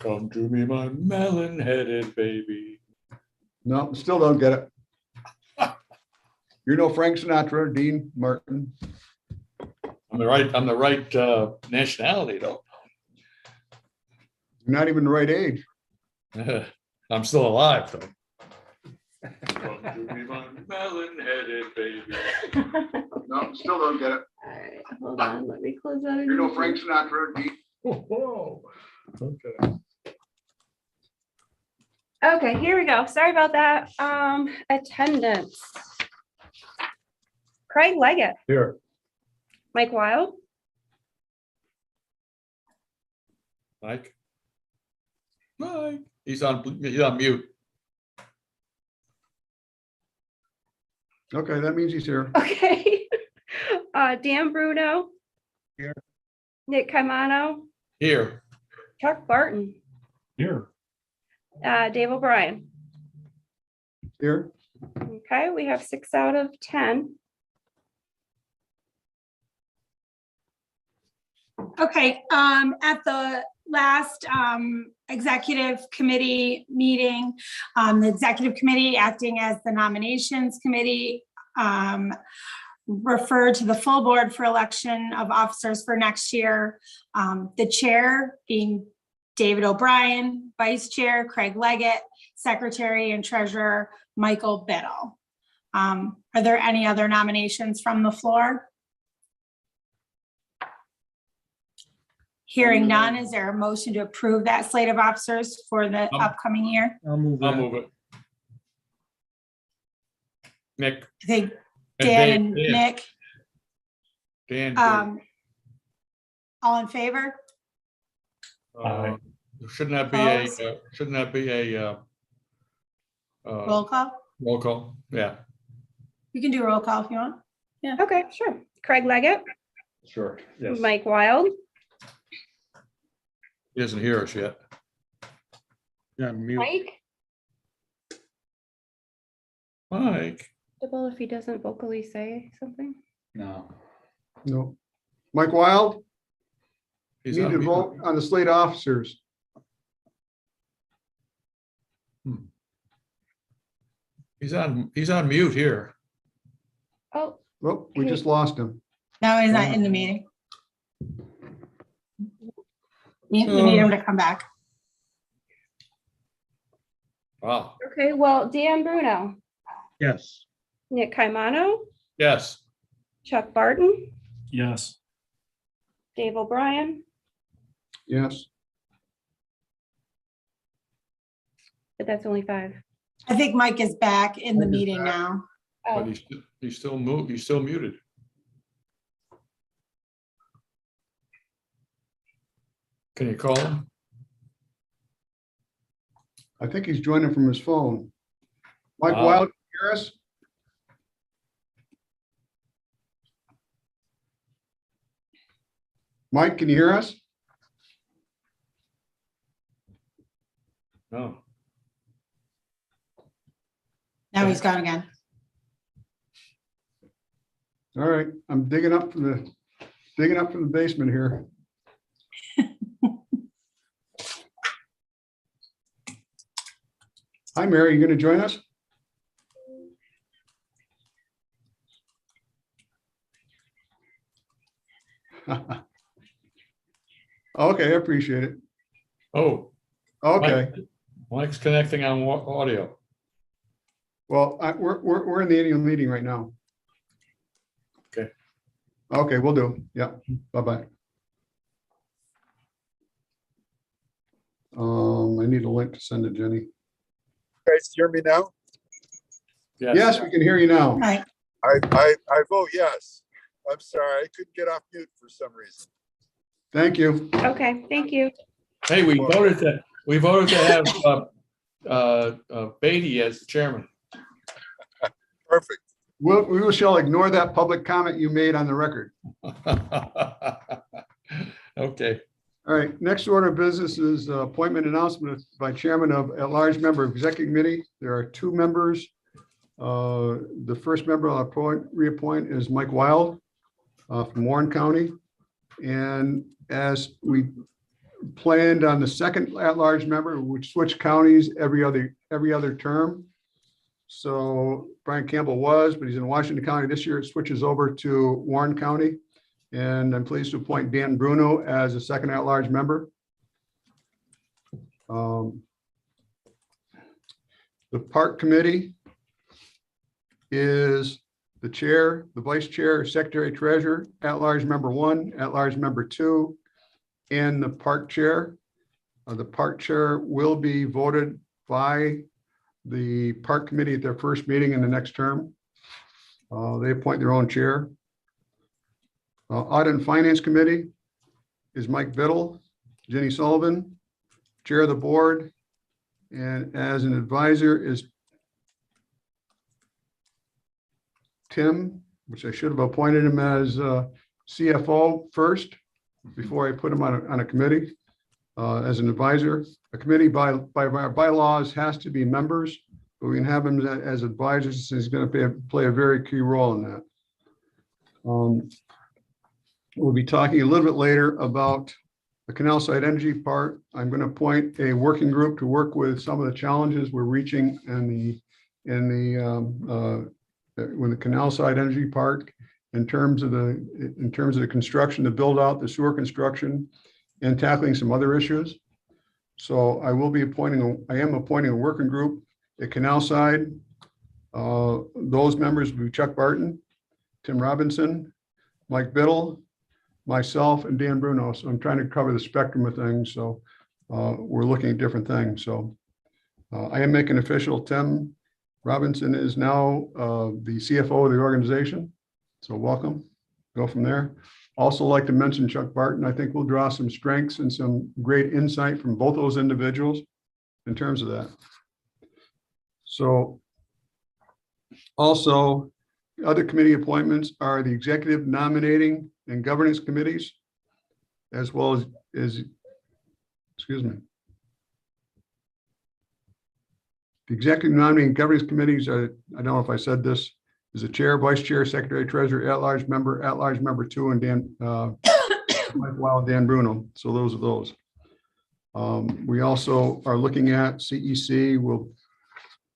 Come to me, my melon-headed baby. No, still don't get it. You're no Frank Sinatra, Dean Martin. I'm the right nationality though. You're not even the right age. I'm still alive though. Come to me, my melon-headed baby. No, still don't get it. All right, hold on, let me close that. You're no Frank Sinatra, Dean. Whoa. Okay. Okay, here we go. Sorry about that. Attendance. Craig Leggett, Here. Mike Wild, Mike. Mike. He's on mute. Okay, that means he's here. okay. Dan Bruno. Here. Nick Caimano, Here. Chuck Barton, Here. Dave O'Brien. Here. Okay, we have 6 out of 10. Okay, at the last executive committee meeting, the executive committee acting as the nominations committee referred to the full board for election of officers for next year. The chair being David O'Brien, vice chair Craig Leggett, secretary and treasurer Michael Biddle. Are there any other nominations from the floor? Hearing none, is there a motion to approve that slate of officers for the upcoming year? I'll move it. Nick. I think and Dan Dave, and Nick, Dan. all in favor? Shouldn't that be a Roll call? roll call? Yeah. You can do a roll call if you want. Okay, sure. Craig Leggett, Sure. Yes. Mike Wild, He doesn't hear us yet. Yeah, mute. Mike. Mike. Well, if he doesn't vocally say something. No. No. Mike Wild, He's you need to on mute. vote on the slate officers. He's on mute here. Oh, Well, we just lost him. No, he's not in the meeting. We need him to come back. Wow. okay. Well, Dan Bruno, Yes. Nick Caimano, Yes. Chuck Barton, Yes. Dave O'Brien, Yes. but that's only 5. I think Mike is back in the Mike is meeting back. now. But Oh, he's still moved. He's still muted. Can you call him? I think he's joining from his phone. Mike Wow. Wild, can you hear us? Mike, can you hear us? No. Now he's gone again. All right, I'm digging up from the basement here. Hi, Mary, you gonna join us? Okay, I appreciate it. Oh, Okay, Mike's connecting on audio. well, we're in the annual meeting right now. Okay. Okay, we'll do. Yeah, bye-bye. I need a link to send to Jenny. Guys hear me now? Yes, we can hear you now. Right. I vote yes. I'm sorry, I couldn't get off mute for some reason. Thank you. okay. Thank you. Hey, we voted to have Beatty as the chairman. Perfect. We shall ignore that public comment you made on the record. Okay. All right, next order of business is appointment announcement by chairman of at-large member of executive committee. There are 2 members. The first member I'll reappoint is Mike Wild from Warren County. And as we planned on the second at-large member, which switch counties every other term. So Brian Campbell was, but he's in Washington County this year. It switches over to Warren County. And I'm pleased to appoint Dan Bruno as a second at-large member. The Park Committee is the chair, the vice chair, secretary, treasurer, at-large member 1, at-large member 2, and the park chair. The park chair will be voted by the Park Committee at their first meeting in the next term. They appoint their own chair. Audit and Finance Committee is Mike Biddle, Jenny Sullivan, chair of the board, and as an advisor is Tim, which I should have appointed him as CFO first before I put him on a committee as an advisor. A committee by our bylaws has to be members, but we can have him as advisors since he's going to play a very key role in that. We'll be talking a little bit later about the Canal Side Energy part. I'm going to appoint a working group to work with some of the challenges we're reaching with the Canal Side Energy Park in terms of the construction, the build out, the sewer construction, and tackling some other issues. So I am appointing a working group at Canal Side. Those members will be Chuck Barton, Tim Robinson, Mike Biddle, myself, and Dan Bruno. So I'm trying to cover the spectrum of things. So we're looking at different things. So I am making official. Tim Robinson is now the CFO of the organization. So welcome. Go from there. Also like to mention Chuck Barton. I think we'll draw some strengths and some great insight from both those individuals in terms of that. So also other committee appointments are the executive nominating and governance committees, as well as excuse me. The executive nominating and governance committees are, I don't know if I said this, is the chair, vice chair, secretary, treasurer, at-large member 2, and Dan, Mike Wild, Dan Bruno. So those are those. We also are looking at CEC.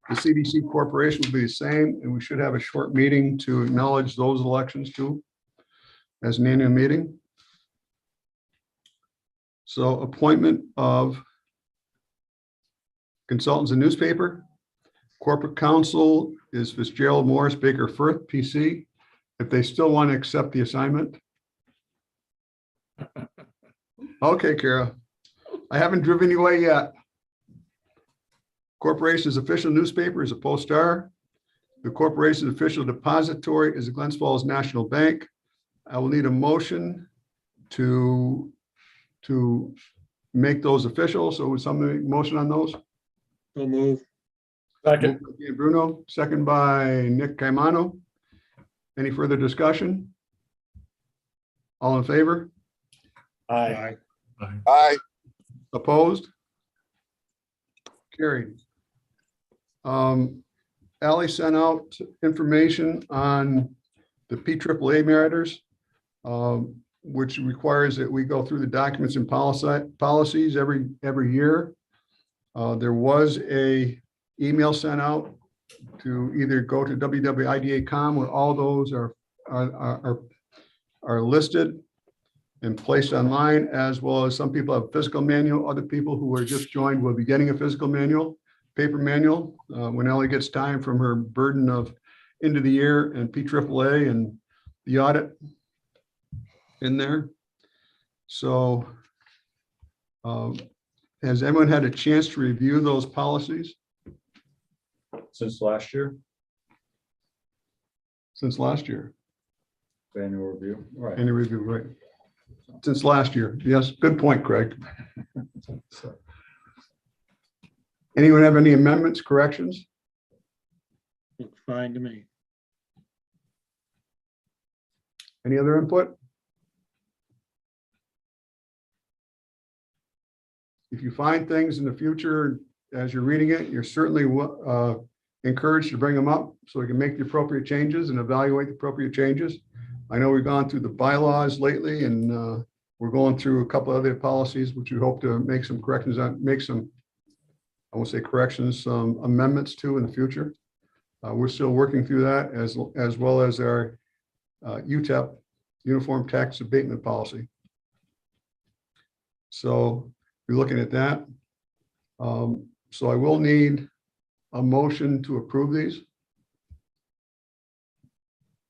The CDC Corporation will be the same, and we should have a short meeting to acknowledge those elections too, as an annual meeting. So appointment of consultants in newspaper. Corporate counsel is Fitzgerald Morris Baker Firth, PC, if they still want to accept the assignment. Okay, Kara. I haven't driven you away yet. Corporation's official newspaper is a Post-Star. The corporation's official depository is the Glens Falls National Bank. I will need a motion to make those official. So would somebody make a motion on those? So move. Second. Moved by Bruno, second by Nick Caimano. Any further discussion? All in favor? Aye. Aye. Opposed? Carried. Ally sent out information on the PAAA meritors, which requires that we go through the documents and policies every year. There was a email sent out to either go to www.ida.com where all those are listed and placed online, as well as some people have physical manual. Other people who are just joined will be getting a physical manual, paper manual, when Ellie gets time from her burden of end of the year and PAAA and the audit in there. So has everyone had a chance to review those policies Since last year, since last year? annual review, right? Any review, right? Since last year. Yes, good point, Craig. Anyone have any amendments, corrections? Looks fine to me. Any other input? If you find things in the future as you're reading it, you're certainly encouraged to bring them up so we can make the appropriate changes and evaluate the appropriate changes. I know we've gone through the bylaws lately and We're going through a couple other policies, which we hope to make some corrections on, make some, I won't say corrections, some amendments to in the future. We're still working through that as well as our UTEP, Uniform Tax Abatement Policy. So we're looking at that. So I will need a motion to approve these.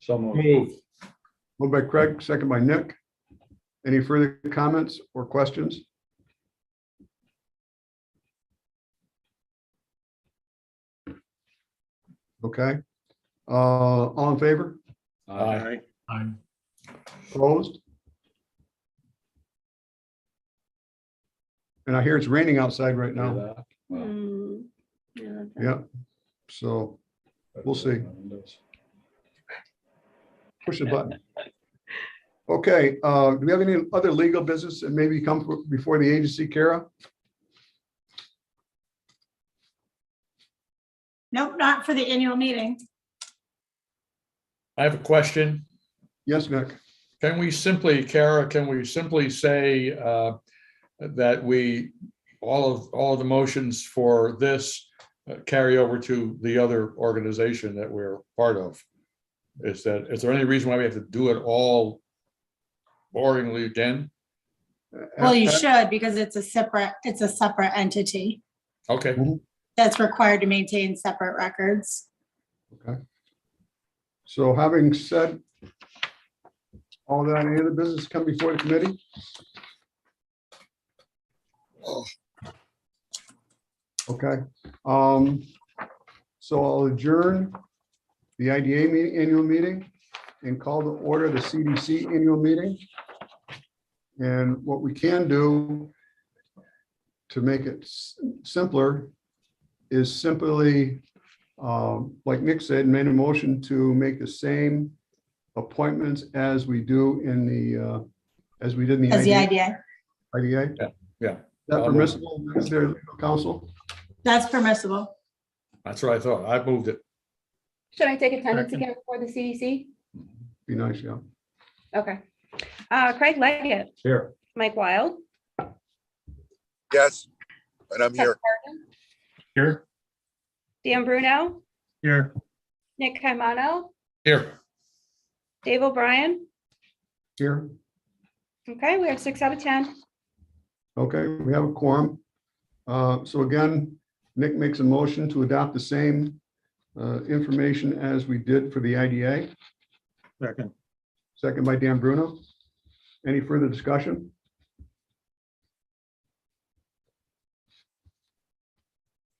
So moved. Moved by Craig, second by Nick. Any further comments or questions? Okay. All in favor? Aye. Opposed? And I hear it's raining outside right now. Hmm, yeah, Yeah. So we'll see. Push the button. Okay, do we have any other legal business that maybe come before the agency, Kara? Nope, not for the annual meeting. I have a question. Yes, Nick? Can we simply, Kara, can we simply say that we, all of the motions for this carry over to the other organization that we're part of? Is there any reason why we have to do it all boringly again? Well, you should, because it's a separate entity Okay, that's required to maintain separate records. Okay. So having said all that, any other business come before the committee? Okay, so I'll adjourn the IDA annual meeting and call to order the CDC annual meeting. And what we can do to make it simpler is simply, like Nick said, made a motion to make the same appointments as we do in the, as we did in the As the IDA. idea. yeah, Is that permissible, Mr. Legal Counsel? That's permissible. that's what I thought. I moved it. Should I take attendance Second. again for the CDC? Be nice, yeah. Okay. Craig Leggett, Here. Mike Wild, Yes, and I'm Chuck here. Barton, Here. Dan Bruno, Here. Nick Caimano, Here. Dave O'Brien. Here, Okay, we have 6 out of 10. okay, we have a quorum. So again, Nick makes a motion to adopt the same information as we did for the IDA. Second. Second by Dan Bruno. Any further discussion?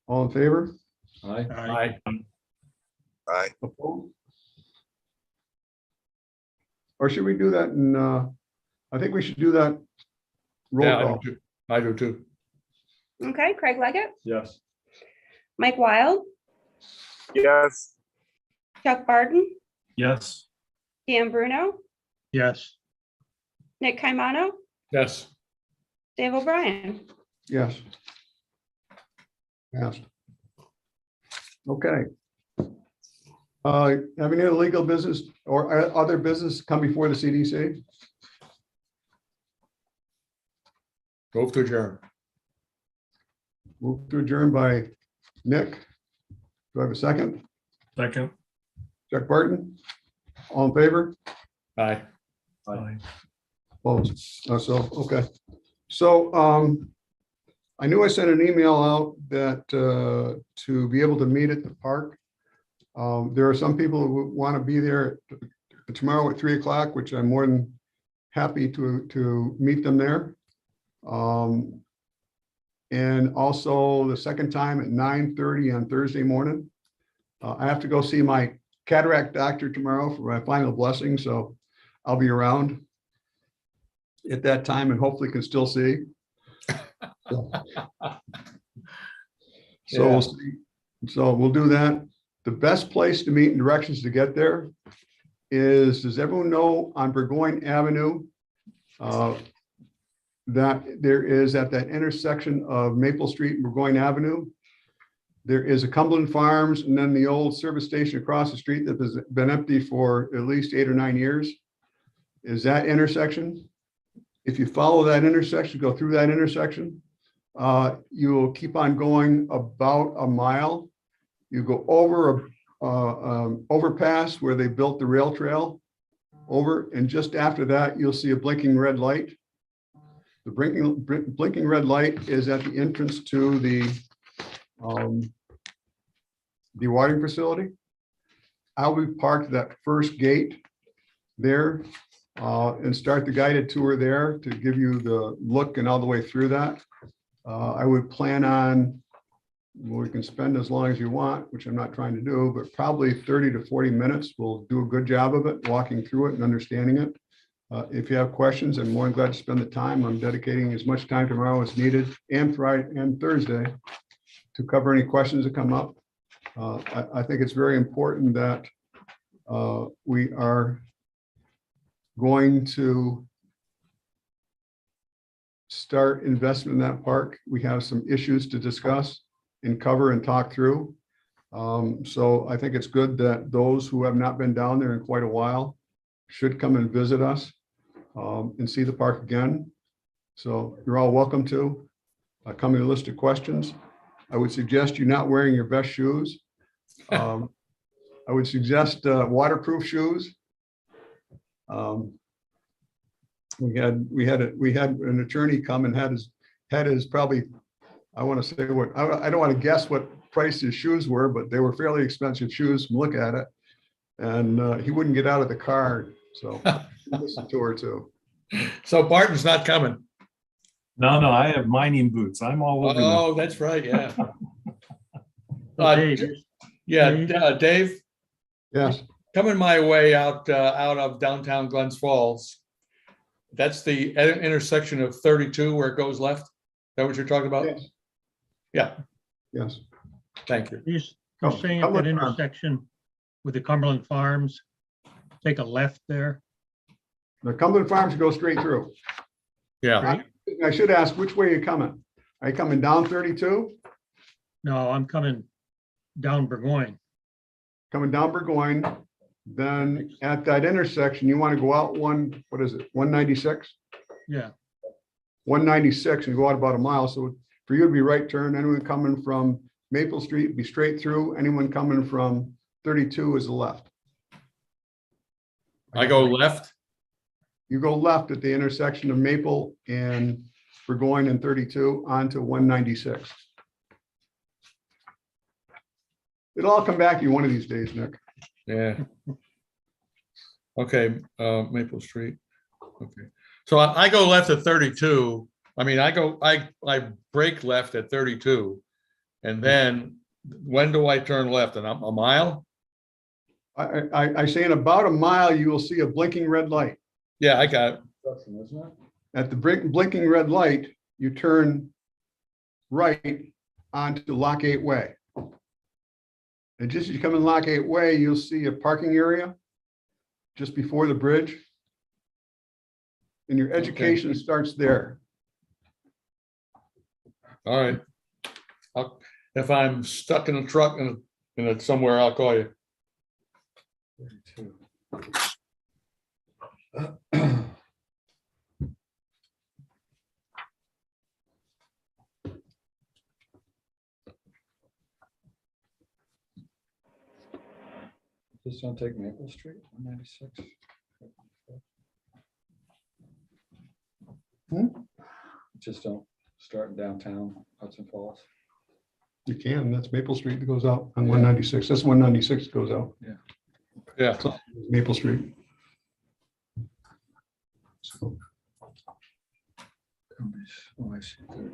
All in favor? Aye. Aye. Opposed? Or should we do that in, I think we should do that roll Yeah, call. I do too. Okay, Craig Leggett, Yes. Mike Wild, Yes, Chuck Barton, Yes. Dan Bruno, Yes. Nick Caimano, Yes. Dave O'Brien. Yes. Passed. Okay. Have any other legal business or other business come before the CDC? Move to adjourn. Move to adjourn by Nick. Do I have a second? Second. Chuck Barton? All in favor? Aye. Opposed? So, okay. So, I knew I sent an email out that, to be able to meet at the park. There are some people who want to be there tomorrow at 3 o'clock, which I'm more than happy to meet them there. And also the second time at 9:30 on Thursday morning. I have to go see my cataract doctor tomorrow for my final blessing, so I'll be around at that time and hopefully can still see. So we'll see. So we'll do that. The best place to meet and directions to get there is, does everyone know on Burgoyne Avenue? That there is at that intersection of Maple Street and Burgoyne Avenue. There is a Cumberland Farms and then the old service station across the street that has been empty for at least 8 or 9 years. Is that intersection. If you follow that intersection, go through that intersection, you will keep on going about a mile. You go over a overpass where they built the rail trail over, and just after that, you'll see a blinking red light. The blinking red light is at the entrance to the dewatering facility. I'll be parked at that first gate there and start the guided tour there to give you the look and all the way through that. I would plan on, well, we can spend as long as you want, which I'm not trying to do, but probably 30 to 40 minutes. We'll do a good job of it, walking through it and understanding it. If you have questions, I'm more than glad to spend the time. I'm dedicating as much time tomorrow as needed, and Friday and Thursday, to cover any questions that come up. I think it's very important that we are going to start investment in that park. We have some issues to discuss and cover and talk through. So I think it's good that those who have not been down there in quite a while should come and visit us and see the park again. So you're all welcome to come with a list of questions. I would suggest you not wearing your best shoes. I would suggest waterproof shoes. We had an attorney come and had his probably, I want to say what, I don't want to guess what price his shoes were, but they were fairly expensive shoes. Look at it. And he wouldn't get out of the car. So listen to her too. So Barton's not coming. No, I have mining boots. I'm all over them. Oh, that's right, yeah. Dave, Yeah, Dave, Yes, coming my way out of downtown Glens Falls. That's the intersection of 32 where it goes left. Is that what you're talking about? yes, Yeah, yes. thank you. You're Come- saying come at that with- intersection with the Cumberland Farms, take a left there? The Cumberland Farms go straight through. Yeah, I should ask, which way are you coming? Are you coming down 32? No, I'm coming down Burgoyne. Coming down Burgoyne? Then at that intersection, you want to go out 196? Yeah, 196 and go out about a mile. So for you to be right turn, anyone coming from Maple Street, be straight through. Anyone coming from 32 is the left. I go left. You go left at the intersection of Maple and Burgoyne and 32 onto 196. It'll all come back to you one of these days, Nick. Yeah. Okay, Maple Street. Okay, so I go left at 32. I mean, I break left at 32. And then when do I turn left? And a mile? I say in about a mile, you will see a blinking red light. Yeah, I got it. At the blinking red light, you turn right onto Lock 8 Way. And just as you come in Lock 8 Way, you'll see a parking area just before the bridge. And your education starts there. All right. If I'm stuck in a truck and it's somewhere, I'll call you. Just don't take Maple Street, 196. Just don't start in downtown Hudson Falls. You can, that's Maple Street that goes out on 196. That's 196 goes out. Yeah, Maple Street. So, Oh, I see, 32.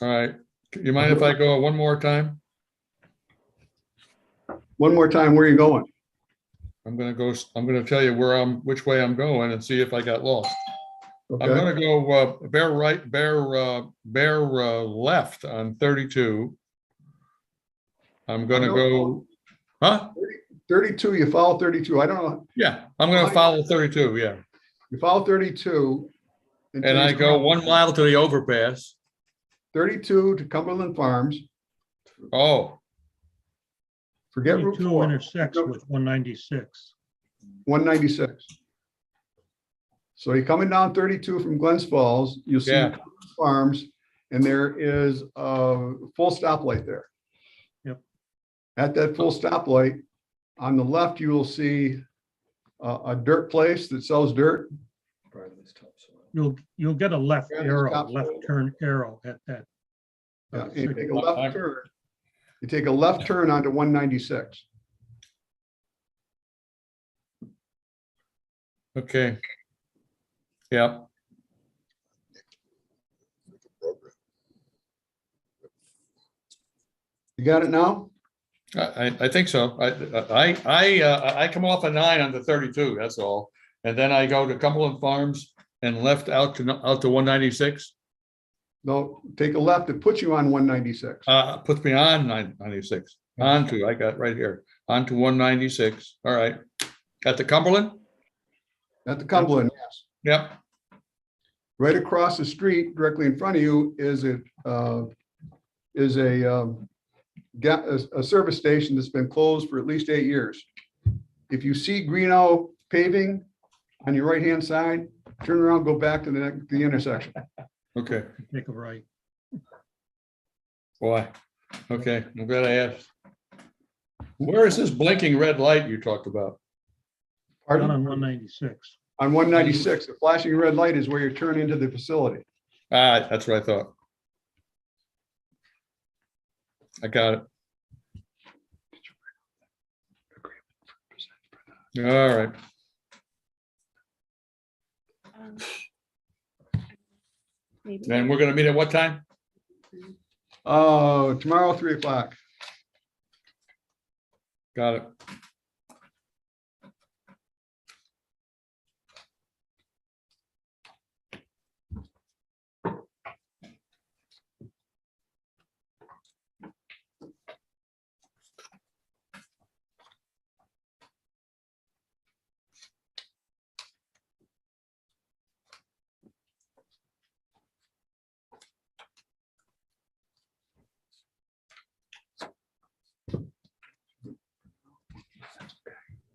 all right. You mind if I go one more time? one more time, where are you going? I'm gonna tell you which way I'm going and see if I got lost. I'm Okay, gonna go bear left on 32. I'm gonna go, huh? 32, you follow 32. I don't know. Yeah, I'm gonna follow 32, yeah. You follow 32. until And I you go come 1 mile to the overpass. 32 to Cumberland Farms. Oh, Forget Route 32 4. intersects with 196. 196. So you're coming down 32 from Glens Falls, you'll see Yeah. Farms, and there is a full stoplight there. Yep. At that full stoplight, on the left, you will see a dirt place that sells dirt. Bradley's topsoil. You'll get a left Bradley's arrow, topsoil. left turn arrow at that. Yeah, and you take a signal. left turn. You take a left turn onto 196. Okay. Yeah, You got it now? I think so. I come off a 9 on the 32, that's all. And then I go to Cumberland Farms and left out to 196. No, take a left. It puts you on 196. Puts me on 996, onto, I got it right here, onto 196. All right. At the Cumberland? At the Cumberland, yes. Yep. Right across the street, directly in front of you, is a service station that's been closed for at least 8 years. If you see Greeno paving on your right-hand side, turn around, go back to the intersection. Okay. Take a right. Boy. Okay, I'm glad I asked. Where is this blinking red light you talked about? Down Pardon? on 196. On 196, the flashing red light is where you turn into the facility. That's what I thought. I got it. All right. Maybe. And we're gonna meet at what time? Tomorrow, 3 o'clock. Got it.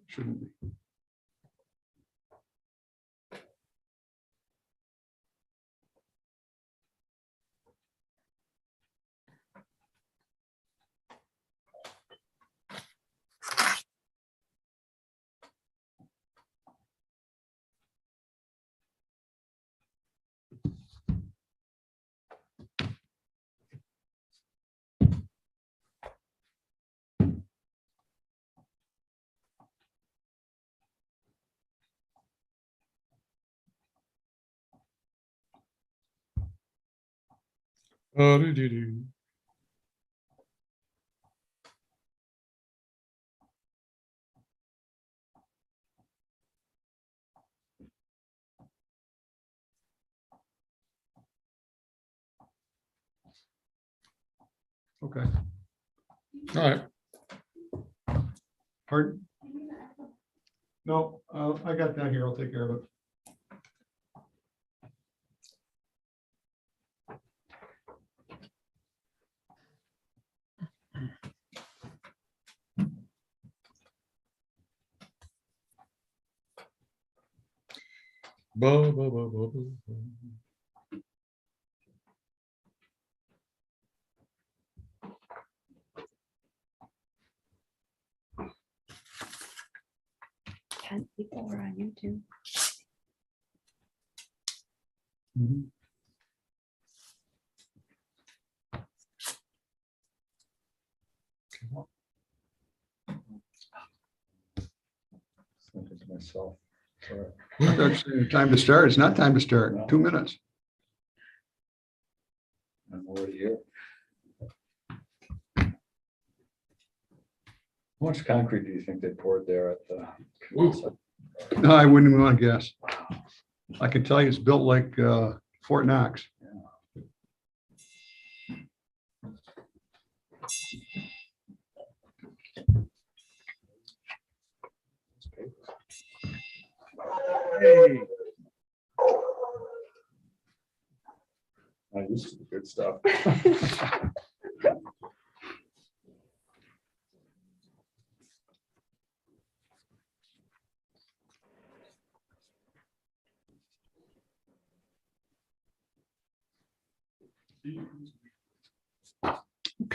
Shouldn't be. Oh-do-do-do. Okay. All right. Pardon? No, I got that here. I'll take care of it. Bo, bo, bo, bo, bo, bo. Ten people are on YouTube. Thinking to myself, sorry. I thought you said time to start. It's not time to start. 2 minutes. I'm already here. How much concrete do you think they poured there at the? Ooh. No, I wouldn't want to guess. I can tell you it's built like Fort Knox. Hey. This is good stuff.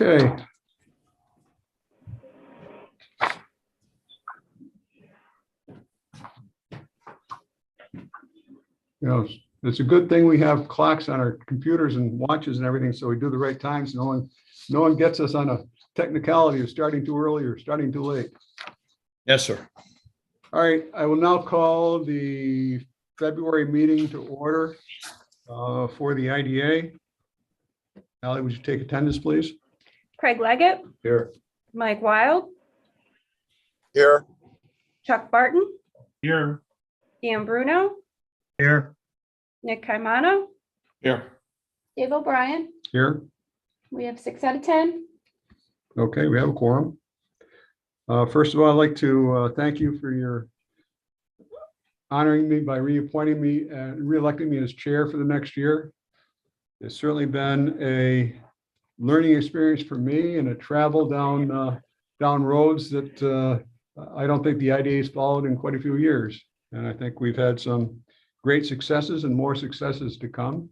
Okay. You know, it's a good thing we have clocks on our computers and watches and everything, so we do the right times. No one gets us on a technicality of starting too early or starting too late. Yes, sir. All right, I will now call the February meeting to order for the IDA. Ally, would you take attendance, please? Craig Leggett, Here. Mike Wild, Here, Chuck Barton, Here, Dan Bruno, Here, Nick Caimano, Here. Dave O'Brien. Here. We have 6 out of 10. Okay, we have a quorum. First of all, I'd like to thank you for your honoring me by reappointing me and reelecting me as chair for the next year. It's certainly been a learning experience for me and a travel down roads that I don't think the IDA has followed in quite a few years. And I think we've had some great successes and more successes to come.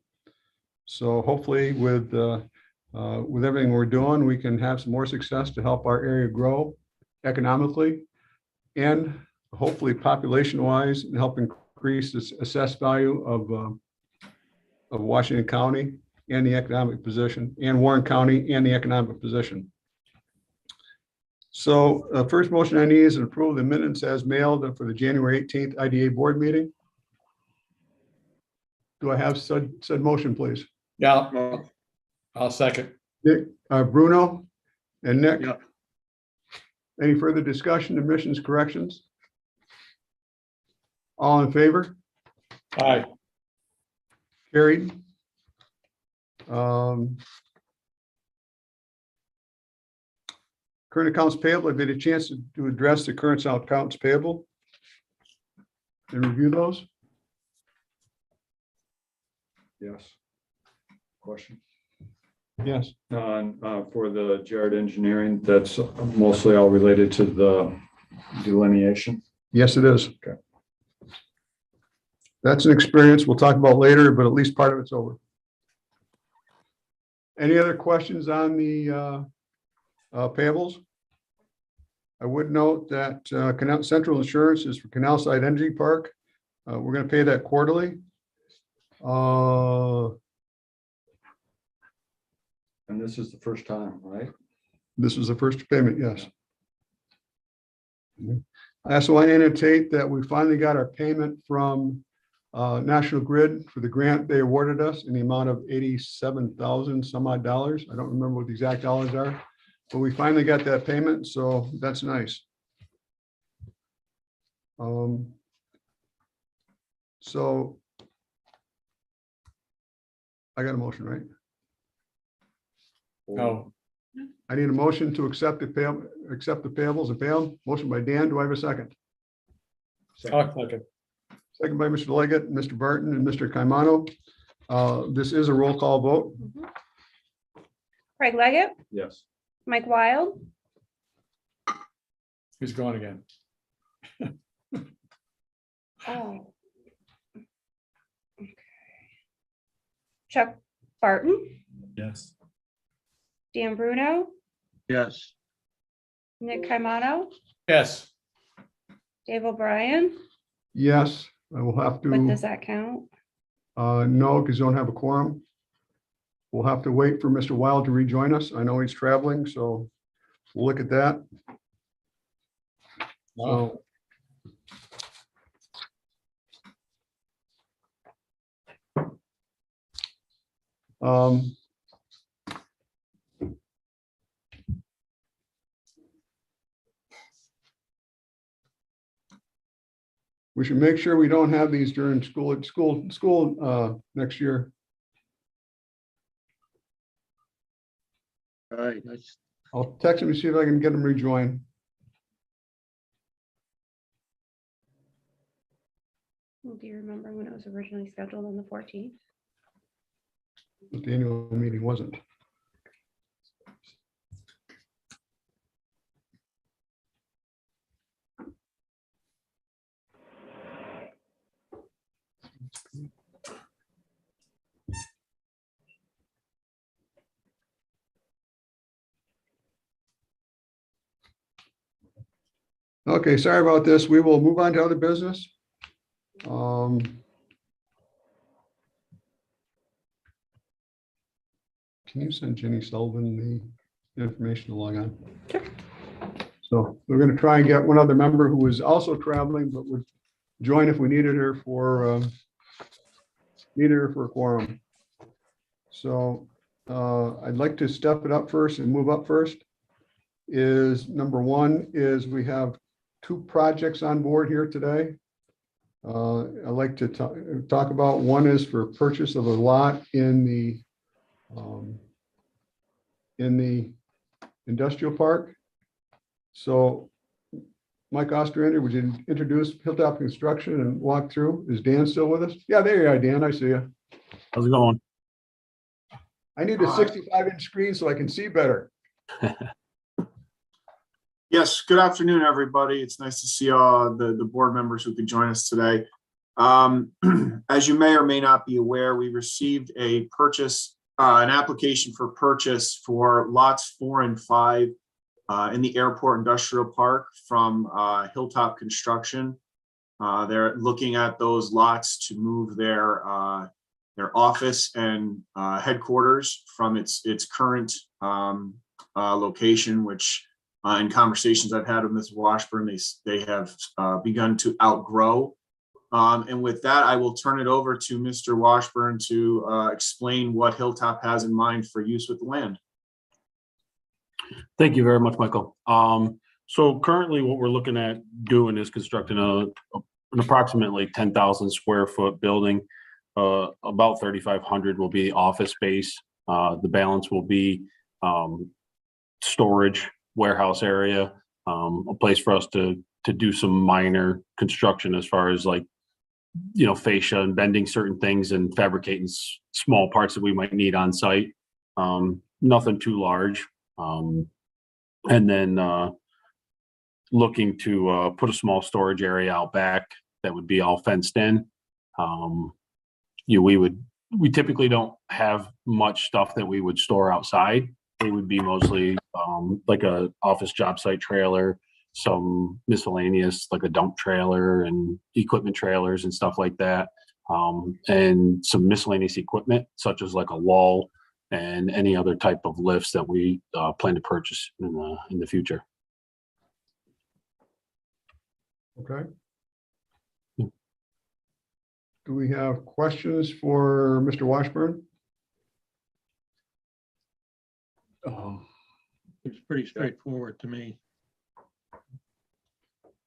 So hopefully with everything we're doing, we can have some more success to help our area grow economically and hopefully population-wise and help increase the assessed value of Washington County and the economic position, and Warren County and the economic position. So first motion I need is to approve the minutes as mailed for the January 18th IDA board meeting. Do I have said motion, please? Yeah, I'll second. Nick, Bruno and Nick? Yeah. Any further discussion, omissions, corrections? All in favor? Aye. Carried. Current accounts payable, I've had a chance to address the current accounts payable and review those. Yes. Question. Yes. For the Jared Engineering, that's mostly all related to the delineation. Yes, it is. Okay. That's an experience we'll talk about later, but at least part of it's over. Any other questions on the payables? I would note that Canal Central Insurance is for Canal Side Energy Park. We're going to pay that quarterly. And this is the first time, right? This is the first payment, yes. I also want to annotate that we finally got our payment from National Grid for the grant they awarded us in the amount of $87,000 some odd dollars. I don't remember what the exact dollars are, but we finally got that payment, so that's nice. So I got a motion, right? No. I need a motion to accept the payables and pay them. Motion by Dan. Do I have a second? I'll second. Second by Mr. Leggett, Mr. Barton, and Mr. Caimano. This is a roll call vote. Craig Leggett, Yes. Mike Wild, He's gone again. oh. Okay. Chuck Barton, yes. Dan Bruno, yes. Nick Caimano, Yes. Dave O'Brien. Yes, I will have But does to, that count? no, because you don't have a quorum. We'll have to wait for Mr. Wild to rejoin us. I know he's traveling, so we'll look at that. No. We should make sure we don't have these during school next year. All right, that's, I'll text him and see if I can get him rejoined. Do you remember when it was originally scheduled on the 14th? But the annual meeting wasn't. Okay, sorry about this. We will move on to other business. Can you send Jenny Sullivan the information to log on? Sure. So we're going to try and get one other member who is also traveling, but would join if we needed her for a quorum. So I'd like to step it up first and move up first. Is number one is we have 2 projects on board here today. I'd like to talk about, one is for purchase of a lot in the industrial park. So Mike Ostrander, would you introduce Hilltop Construction and walk through? Is Dan still with us? Yeah, there you are, Dan. I see you. How's it going? I need a 65-inch screen so I can see better. Yes, good afternoon, everybody. It's nice to see the board members who could join us today. As you may or may not be aware, we received an application for purchase for lots 4 and 5 in the airport industrial park from Hilltop Construction. They're looking at those lots to move their office and headquarters from its current location, which in conversations I've had with Ms. Washburn, they have begun to outgrow. And with that, I will turn it over to Mr. Washburn to explain what Hilltop has in mind for use with the land. Thank you very much, Michael. So currently what we're looking at doing is constructing an approximately 10,000 square foot building. About 3,500 will be office space. The balance will be storage, warehouse area, a place for us to do some minor construction as far as like, fascia and bending certain things and fabricating small parts that we might need on site. Nothing too large. And then looking to put a small storage area out back that would be all fenced in. We typically don't have much stuff that we would store outside. It would be mostly like a office job site trailer, some miscellaneous like a dump trailer and equipment trailers and stuff like that, and some miscellaneous equipment such as like a lull and any other type of lifts that we plan to purchase in the future. Okay. Do we have questions for Mr. Washburn? It's pretty straightforward to me.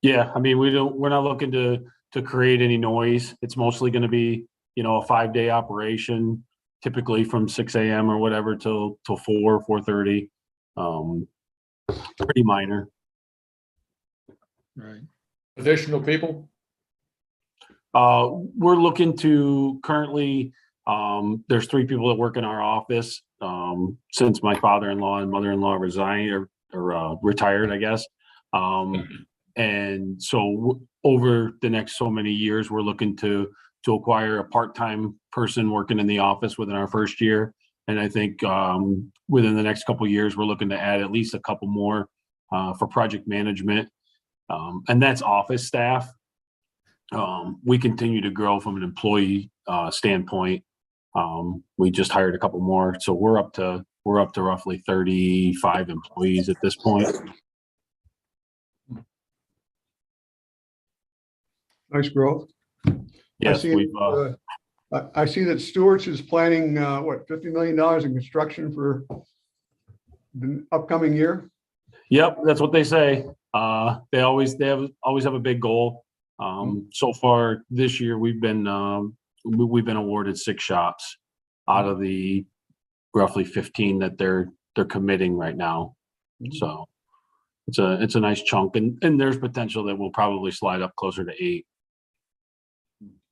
Yeah, I mean, we're not looking to create any noise. It's mostly going to be, a 5-day operation, typically from 6 a.m. or whatever till 4:30. Pretty minor. Right. Additional people? We're looking to currently, there's 3 people that work in our office, since my father-in-law and mother-in-law resigned or retired, I guess. And so over the next so many years, we're looking to acquire a part-time person working in the office within our first year. And I think within the next couple of years, we're looking to add at least a couple more for project management. And that's office staff. We continue to grow from an employee standpoint. We just hired a couple more, so we're up to roughly 35 employees at this point. Nice growth. Yes, I see that Stewart's is planning, $50 million in construction for the upcoming year? Yep, that's what they say. They always have a big goal. So far this year, we've been awarded 6 shops out of the roughly 15 that they're committing right now. So it's a nice chunk, and there's potential that we'll probably slide up closer to 8.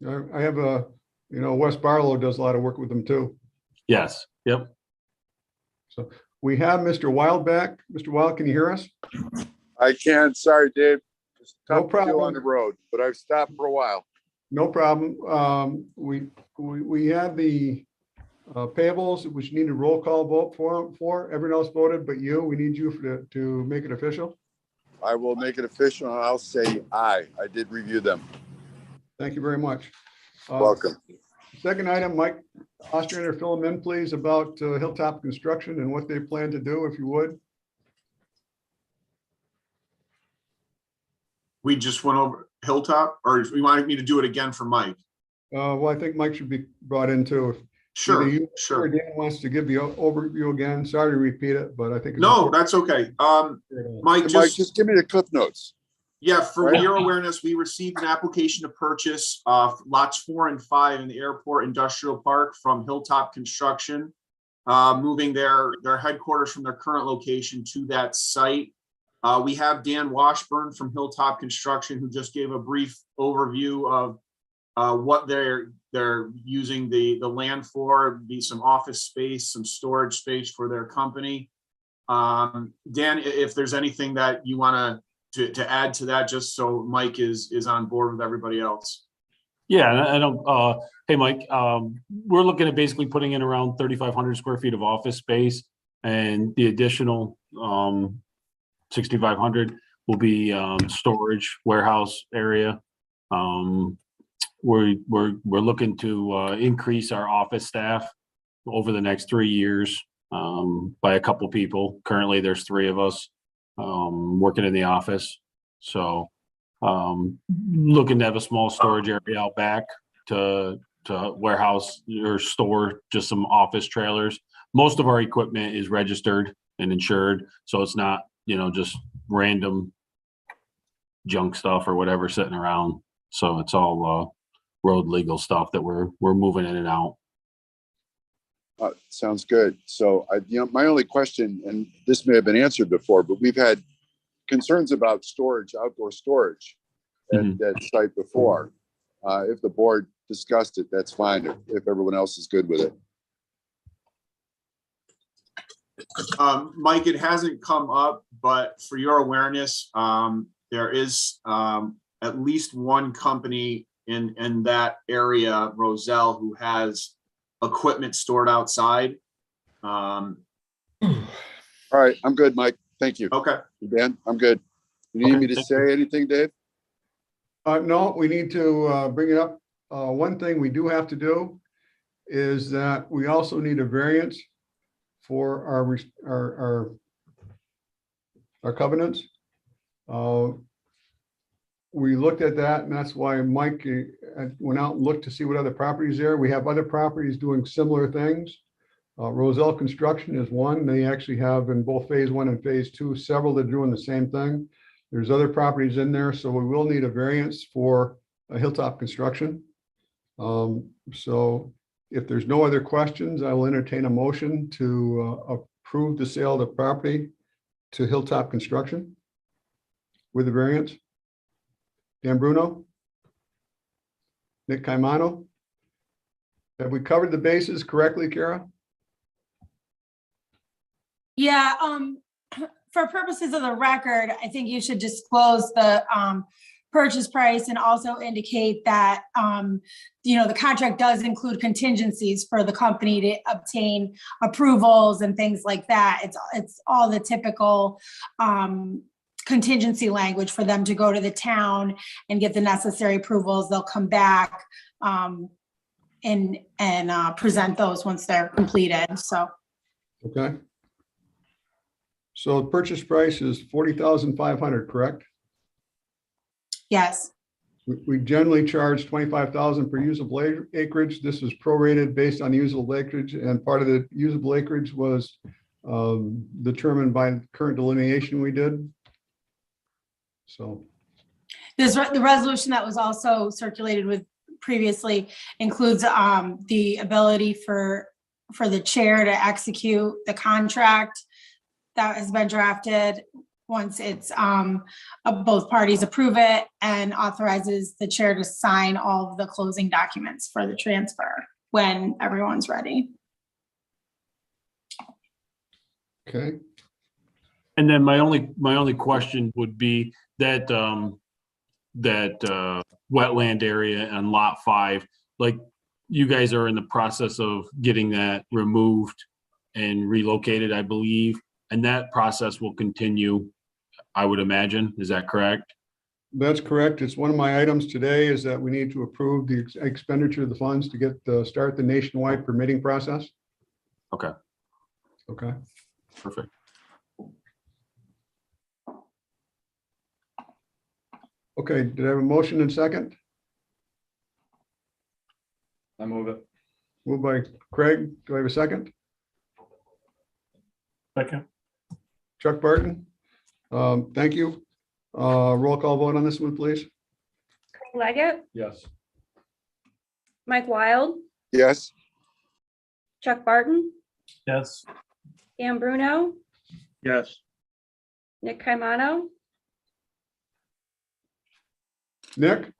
I have West Barlow does a lot of work with them too. Yes. Yep. So we have Mr. Wild back. Mr. Wild, can you hear us? I can. Sorry, Dave. It's No tough to do on problem. the road, but I've stopped for a while. No problem. We have the payables, which need a roll call vote for. Everyone else voted but you. We need you to make it official. I will make it official and I'll say aye. I did review them. Thank you very much. Welcome. Second item, Mike Ostrander, fill them in, please, about Hilltop Construction and what they plan to do, if you would. We just went over Hilltop, or you wanted me to do it again for Mike? Well, I think Mike should be brought in too. If Sure, either you or sure. Dan wants to give the overview again. Sorry to repeat it, but I think. it's No, important. that's okay. Mike, Mike, just, just give me the cliff notes. yeah, for Right. your awareness, we received an application to purchase lots 4 and 5 in the Airport Industrial Park from Hilltop Construction, moving their headquarters from their current location to that site. We have Dan Washburn from Hilltop Construction, who just gave a brief overview of what they're using the land for, be some office space, some storage space for their company. Dan, if there's anything that you want to add to that, just so Mike is on board with everybody else. Yeah, and I don't, hey, Mike, we're looking at basically putting in around 3,500 square feet of office space, and the additional 6,500 will be storage warehouse area. We're looking to increase our office staff over the next 3 years by a couple people. Currently, there's 3 of us working in the office. So looking to have a small storage area out back to warehouse or store just some office trailers. Most of our equipment is registered and insured, so it's not, just random junk stuff or whatever sitting around. So it's all road legal stuff that we're moving in and out. Sounds good. So my only question, and this may have been answered before, but we've had concerns about storage, outdoor storage at that site before. If the board discussed it, that's fine. If everyone else is good with it. Mike, it hasn't come up, but for your awareness, there is at least one company in that area, Roselle, who has equipment stored outside. All right, I'm good, Mike. Thank you. Okay. Dan, I'm good. You need Okay, me to thank say anything, Dave? No, we need to bring it up. One thing we do have to do is that we also need a variance for our covenants. We looked at that, and that's why Mike went out and looked to see what other properties there. We have other properties doing similar things. Roselle Construction is one. They actually have in both phase 1 and phase 2, several that are doing the same thing. There's other properties in there, so we will need a variance for a Hilltop Construction. So if there's no other questions, I will entertain a motion to approve the sale of the property to Hilltop Construction with the variance. Dan Bruno? Nick Caimano? Have we covered the bases correctly, Kara? Yeah, for purposes of the record, I think you should disclose the purchase price and also indicate that, the contract does include contingencies for the company to obtain approvals and things like that. It's all the typical contingency language for them to go to the town and get the necessary approvals. They'll come back and present those once they're completed, so. Okay. So the purchase price is 40,500, correct? Yes, We generally charge 25,000 per usable acreage. This is prorated based on usable acreage, and part of the usable acreage was determined by the current delineation we did. So, the resolution that was also circulated with previously includes the ability for the chair to execute the contract that has been drafted once it's both parties approve it, and authorizes the chair to sign all of the closing documents for the transfer when everyone's ready. okay. And then my only question would be that wetland area on lot 5, like you guys are in the process of getting that removed and relocated, I believe, and that process will continue I would imagine. Is that correct? That's correct. It's one of my items today is that we need to approve the expenditure of the funds to get, start the nationwide permitting process. Okay, Okay. perfect. Okay, did I have a motion and second? I move it. Moved by Craig. Do I have a second? Second. Chuck Barton? Thank you. Roll call vote on this one, please. Craig Leggett, Yes. Mike Wild, Yes, Chuck Barton, Yes. Dan Bruno, Yes. Nick Caimano, Nick?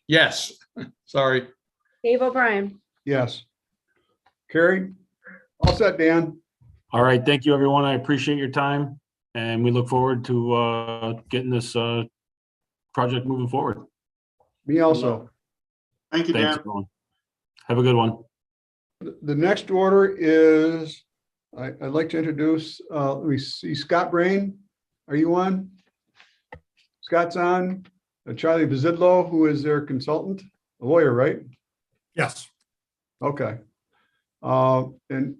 Yes, sorry. Dave O'Brien. Yes. Carried. All set, Dan. All right, thank you, everyone. I appreciate your time, and we look forward to getting this project moving forward. Me also. Thank you, Thanks, Dan. everyone. Have a good one. The next order is, I'd like to introduce, we see Scott Brain. Are you on? Scott's on. Charlie Vizidlo, who is their consultant, a lawyer, right? Yes. Okay. And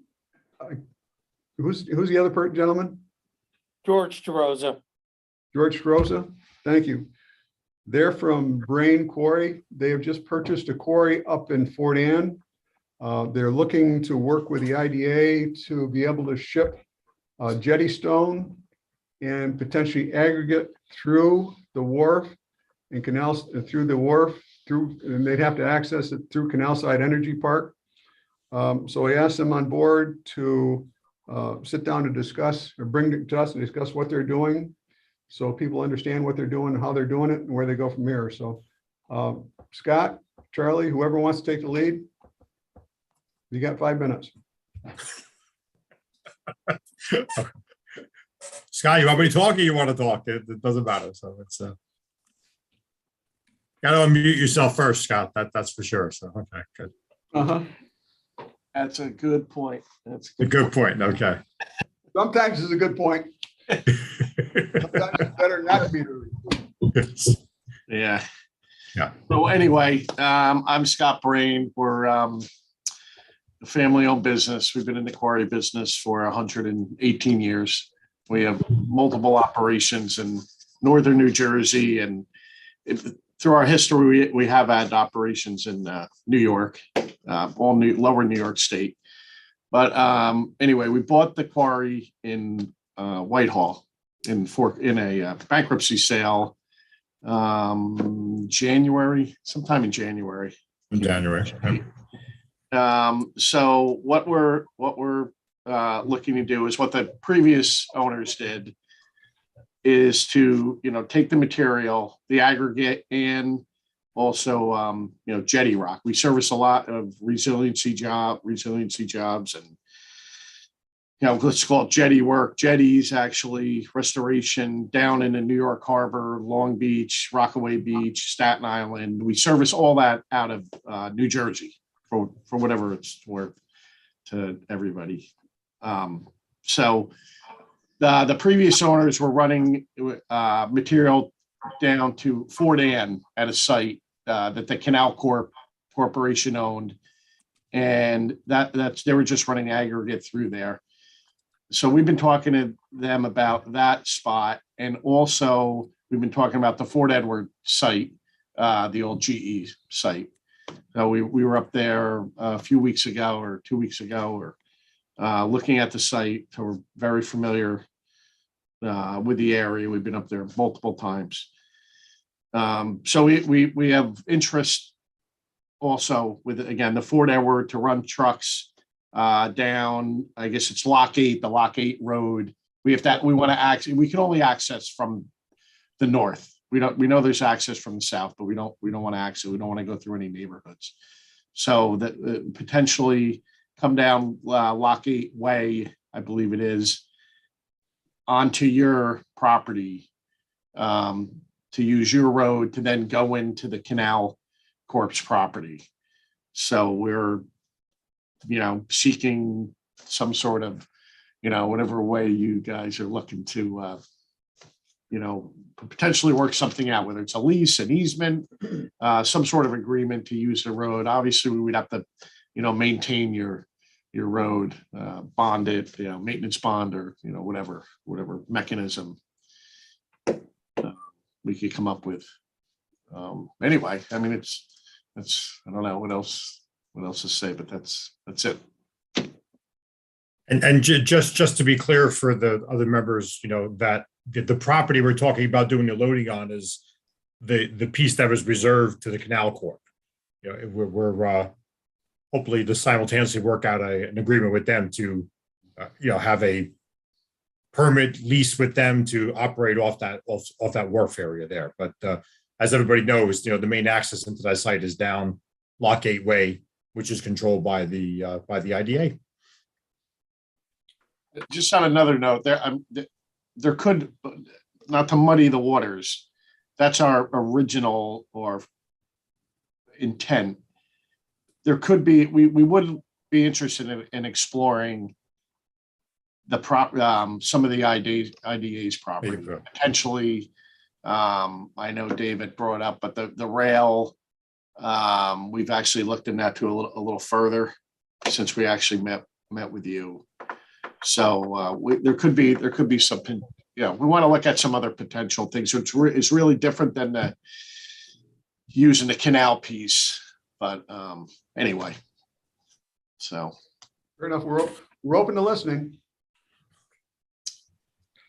who's the other gentleman? George DeRosa. George Rosa. Thank you. They're from Brain Quarry. They have just purchased a quarry up in Fort Ann. They're looking to work with the IDA to be able to ship jetty stone and potentially aggregate through the wharf and canals through the wharf through, and they'd have to access it through Canal Side Energy Park. So I asked them on board to sit down to discuss or bring it to us and discuss what they're doing. So people understand what they're doing, how they're doing it and where they go from here. So Scott, Charlie, whoever wants to take the lead. You got 5 minutes. Scott, you want me to talk or you want to talk? It doesn't matter. So it's got to unmute yourself first, Scott. That's for sure. So okay, good. Uh-huh. That's a good point. That's A good point. Okay. Sometimes it's a good point. Sometimes it's better not to be the Yeah. Yeah. So anyway, I'm Scott Brain. We're a family-owned business. We've been in the quarry business for 118 years. We have multiple operations in northern New Jersey, and through our history, we have had operations in New York, lower New York State. But anyway, we bought the quarry in Whitehall in a bankruptcy sale sometime in January. In January. So what we're looking to do is what the previous owners did, is to take the material, the aggregate, and also jetty rock. We service a lot of resiliency jobs, and let's call it jetty work. Jetties, actually, restoration down in the New York Harbor, Long Beach, Rockaway Beach, Staten Island. We service all that out of New Jersey for whatever it's worth to everybody. So the previous owners were running material down to Fort Ann at a site that the Canal Corporation owned, and they were just running aggregate through there. So we've been talking to them about that spot, and also we've been talking about the Fort Edward site, the old GE site. So we were up there a few weeks ago or 2 weeks ago, or looking at the site. So we're very familiar with the area. We've been up there multiple times. So we have interest also with, again, the Fort Edward to run trucks down, I guess it's Lock 8, the Lock 8 road. We want to access, we can only access from the north. We know there's access from the south, but we don't want to access, we don't want to go through any neighborhoods. So that potentially come down Lock 8 Way, I believe it is, onto your property, to use your road to then go into the Canal Corp's property. So we're seeking some sort of whatever way you guys are looking to, potentially work something out, whether it's a lease, an easement, some sort of agreement to use the road. Obviously, we would have to, maintain your road, bond it, maintenance bond or, whatever mechanism we could come up with. Anyway, I mean, I don't know what else to say, but that's it. And just to be clear for the other members, that the property we're talking about doing the loading on is the piece that was reserved to the Canal Corp. We're hopefully to simultaneously work out an agreement with them to, have a permit lease with them to operate off that wharf area there. But as everybody knows, the main access into that site is down Lock Gateway, which is controlled by the IDA. Just on another note, there could, not to muddy the waters, that's our original or intent. There could be, we would be interested in exploring some of the IDA's property. Potentially, I know David brought up, but the rail, we've actually looked in that to a little further since we actually met with you. So there could be something, we want to look at some other potential things, which is really different than using the canal piece. But anyway, so. Fair enough. We're open to listening.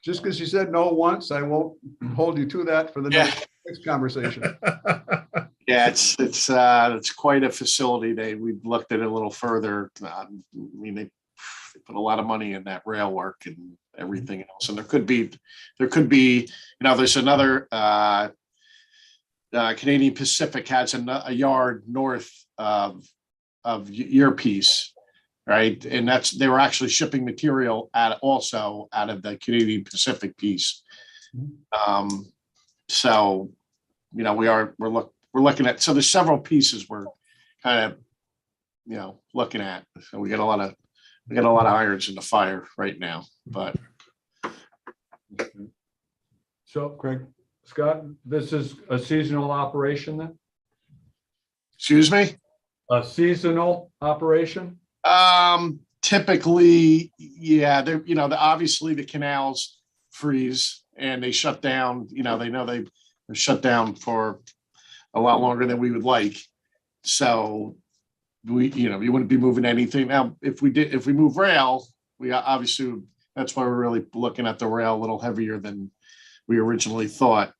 Just because you said no once, I won't hold you to that for the next conversation. Yeah, it's quite a facility. We've looked at it a little further. I mean, they put a lot of money in that rail work and everything else. And there could be, there's another Canadian Pacific has a yard north of your piece, right? And they were actually shipping material also out of the Canadian Pacific piece. So, we're looking at, so there's several pieces we're kind of, looking at. So we got a lot of irons in the fire right now, but. So Craig, Scott, this is a seasonal operation then? Excuse me? A seasonal operation? Typically, yeah, obviously the canals freeze and they shut down, they know they're shut down for a lot longer than we would like. So you wouldn't be moving anything. Now, if we move rail, we obviously, that's why we're really looking at the rail a little heavier than we originally thought.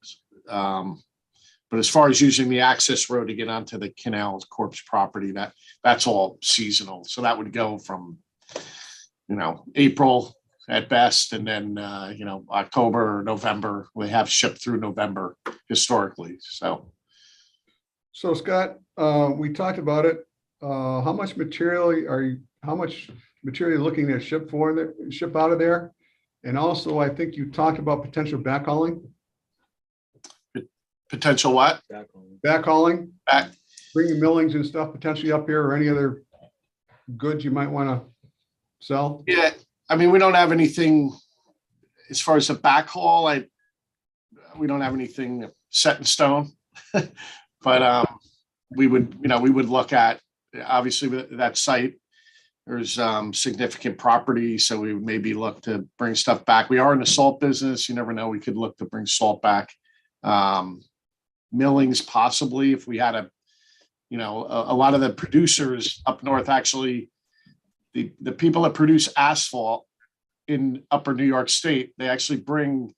But as far as using the access road to get onto the Canal Corp's property, that's all seasonal. So that would go from, April at best, and then, October or November. We have shipped through November historically. So Scott, we talked about it. How much material are you looking to ship out of there? And also, I think you talked about potential backhauling. Potential what? Backhauling. Bringing millings and stuff potentially up here, or any other goods you might want to sell. Yeah, I mean, we don't have anything as far as the backhaul. We don't have anything set in stone, but we would look at, obviously with that site, there's significant property, so we would maybe look to bring stuff back. We are in the salt business. You never know. We could look to bring salt back. Millings possibly, if we had a lot of the producers up north, actually, the people that produce asphalt in upper New York State, they actually bring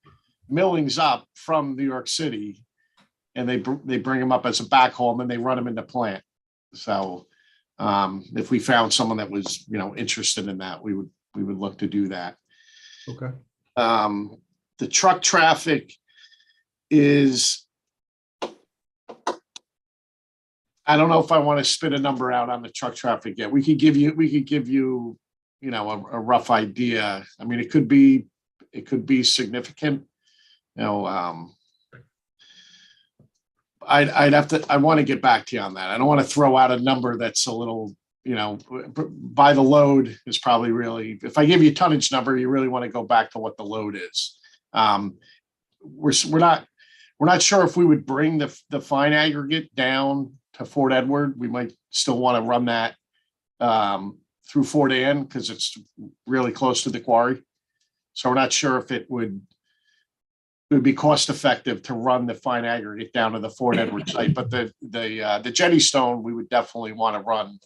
millings up from New York City, and they bring them up as a backhaul, and then they run them in the plant. So if we found someone that was interested in that, we would look to do that. Okay. The truck traffic is, I don't know if I want to spit a number out on the truck traffic yet. We could give you a rough idea. I mean, it could be significant. I want to get back to you on that. I don't want to throw out a number that's a little by the load is probably really, if I give you a tonnage number, you really want to go back to what the load is. We're not sure if we would bring the fine aggregate down to Fort Edward. We might still want to run that through Fort Ann because it's really close to the quarry. So we're not sure if it would be cost effective to run the fine aggregate down to the Fort Edward site, but the jetty stone, we would definitely want to run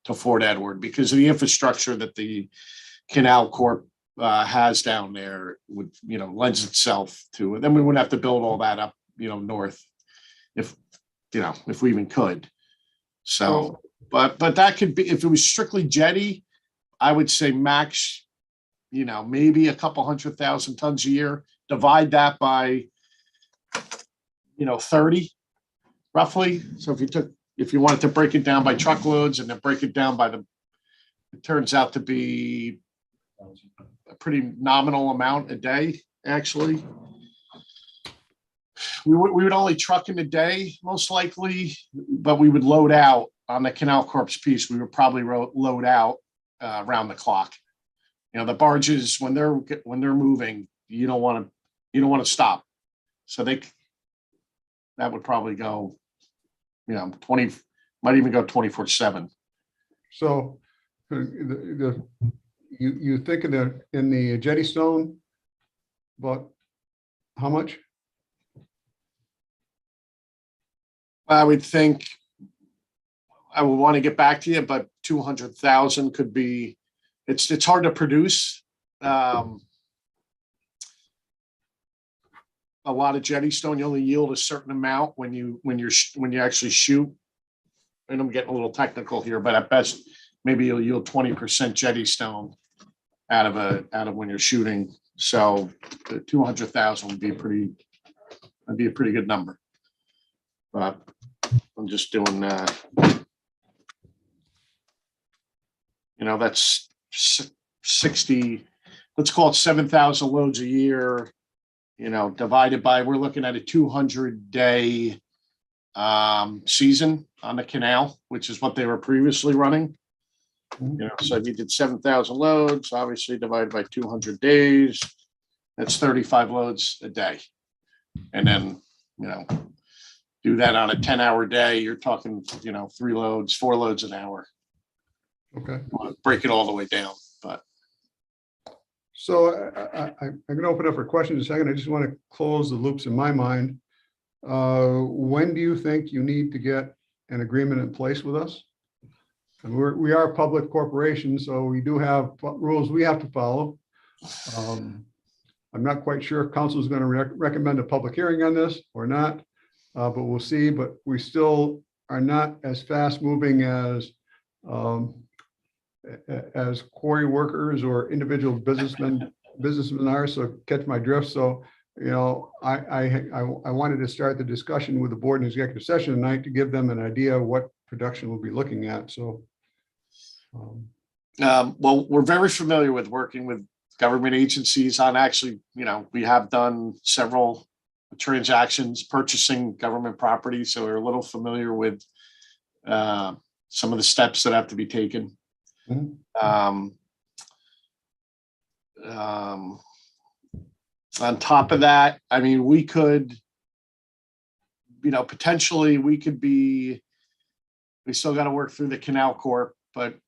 to Fort Edward because of the infrastructure that the Canal Corp has down there would, lends itself to it. Then we wouldn't have to build all that up, north if we even could. So, but that could be, if it was strictly jetty, I would say max, maybe a couple 100,000 tons a year, divide that by, 30 roughly. So if you wanted to break it down by truckloads and then break it down by it turns out to be a pretty nominal amount a day, actually. We would only truck in a day, most likely, but we would load out on the Canal Corp's piece. We would probably load out around the clock. The barges, when they're moving, you don't want to stop. So that would probably go, 20, might even go 24/7. So you think in the jetty stone, but how much? I would think I would want to get back to you, but 200,000 could be, it's hard to produce. A lot of jetty stone, you only yield a certain amount when you actually shoot. And I'm getting a little technical here, but at best, maybe you'll yield 20% jetty stone out of when you're shooting. So the 200,000 would be a pretty good number. But I'm just doing that's 60, let's call it 7,000 loads a year, divided by, we're looking at a 200-day season on the canal, which is what they were previously running. So if you did 7,000 loads, obviously divided by 200 days, that's 35 loads a day. And then, do that on a 10-hour day, you're talking, 3 loads, 4 loads an hour. Okay. Break it all the way down, but. So I'm going to open up for questions in a second. I just want to close the loops in my mind. When do you think you need to get an agreement in place with us? And we are a public corporation, so we do have rules we have to follow. I'm not quite sure if council is going to recommend a public hearing on this or not, but we'll see. But we still are not as fast moving as quarry workers or individual businessmen are. So catch my drift. So, I wanted to start the discussion with the board in executive session tonight to give them an idea of what production we'll be looking at. So. Well, we're very familiar with working with government agencies on actually, we have done several transactions purchasing government property. So we're a little familiar with some of the steps that have to be taken. On top of that, I mean, we could, potentially we still got to work through the Canal Corp, but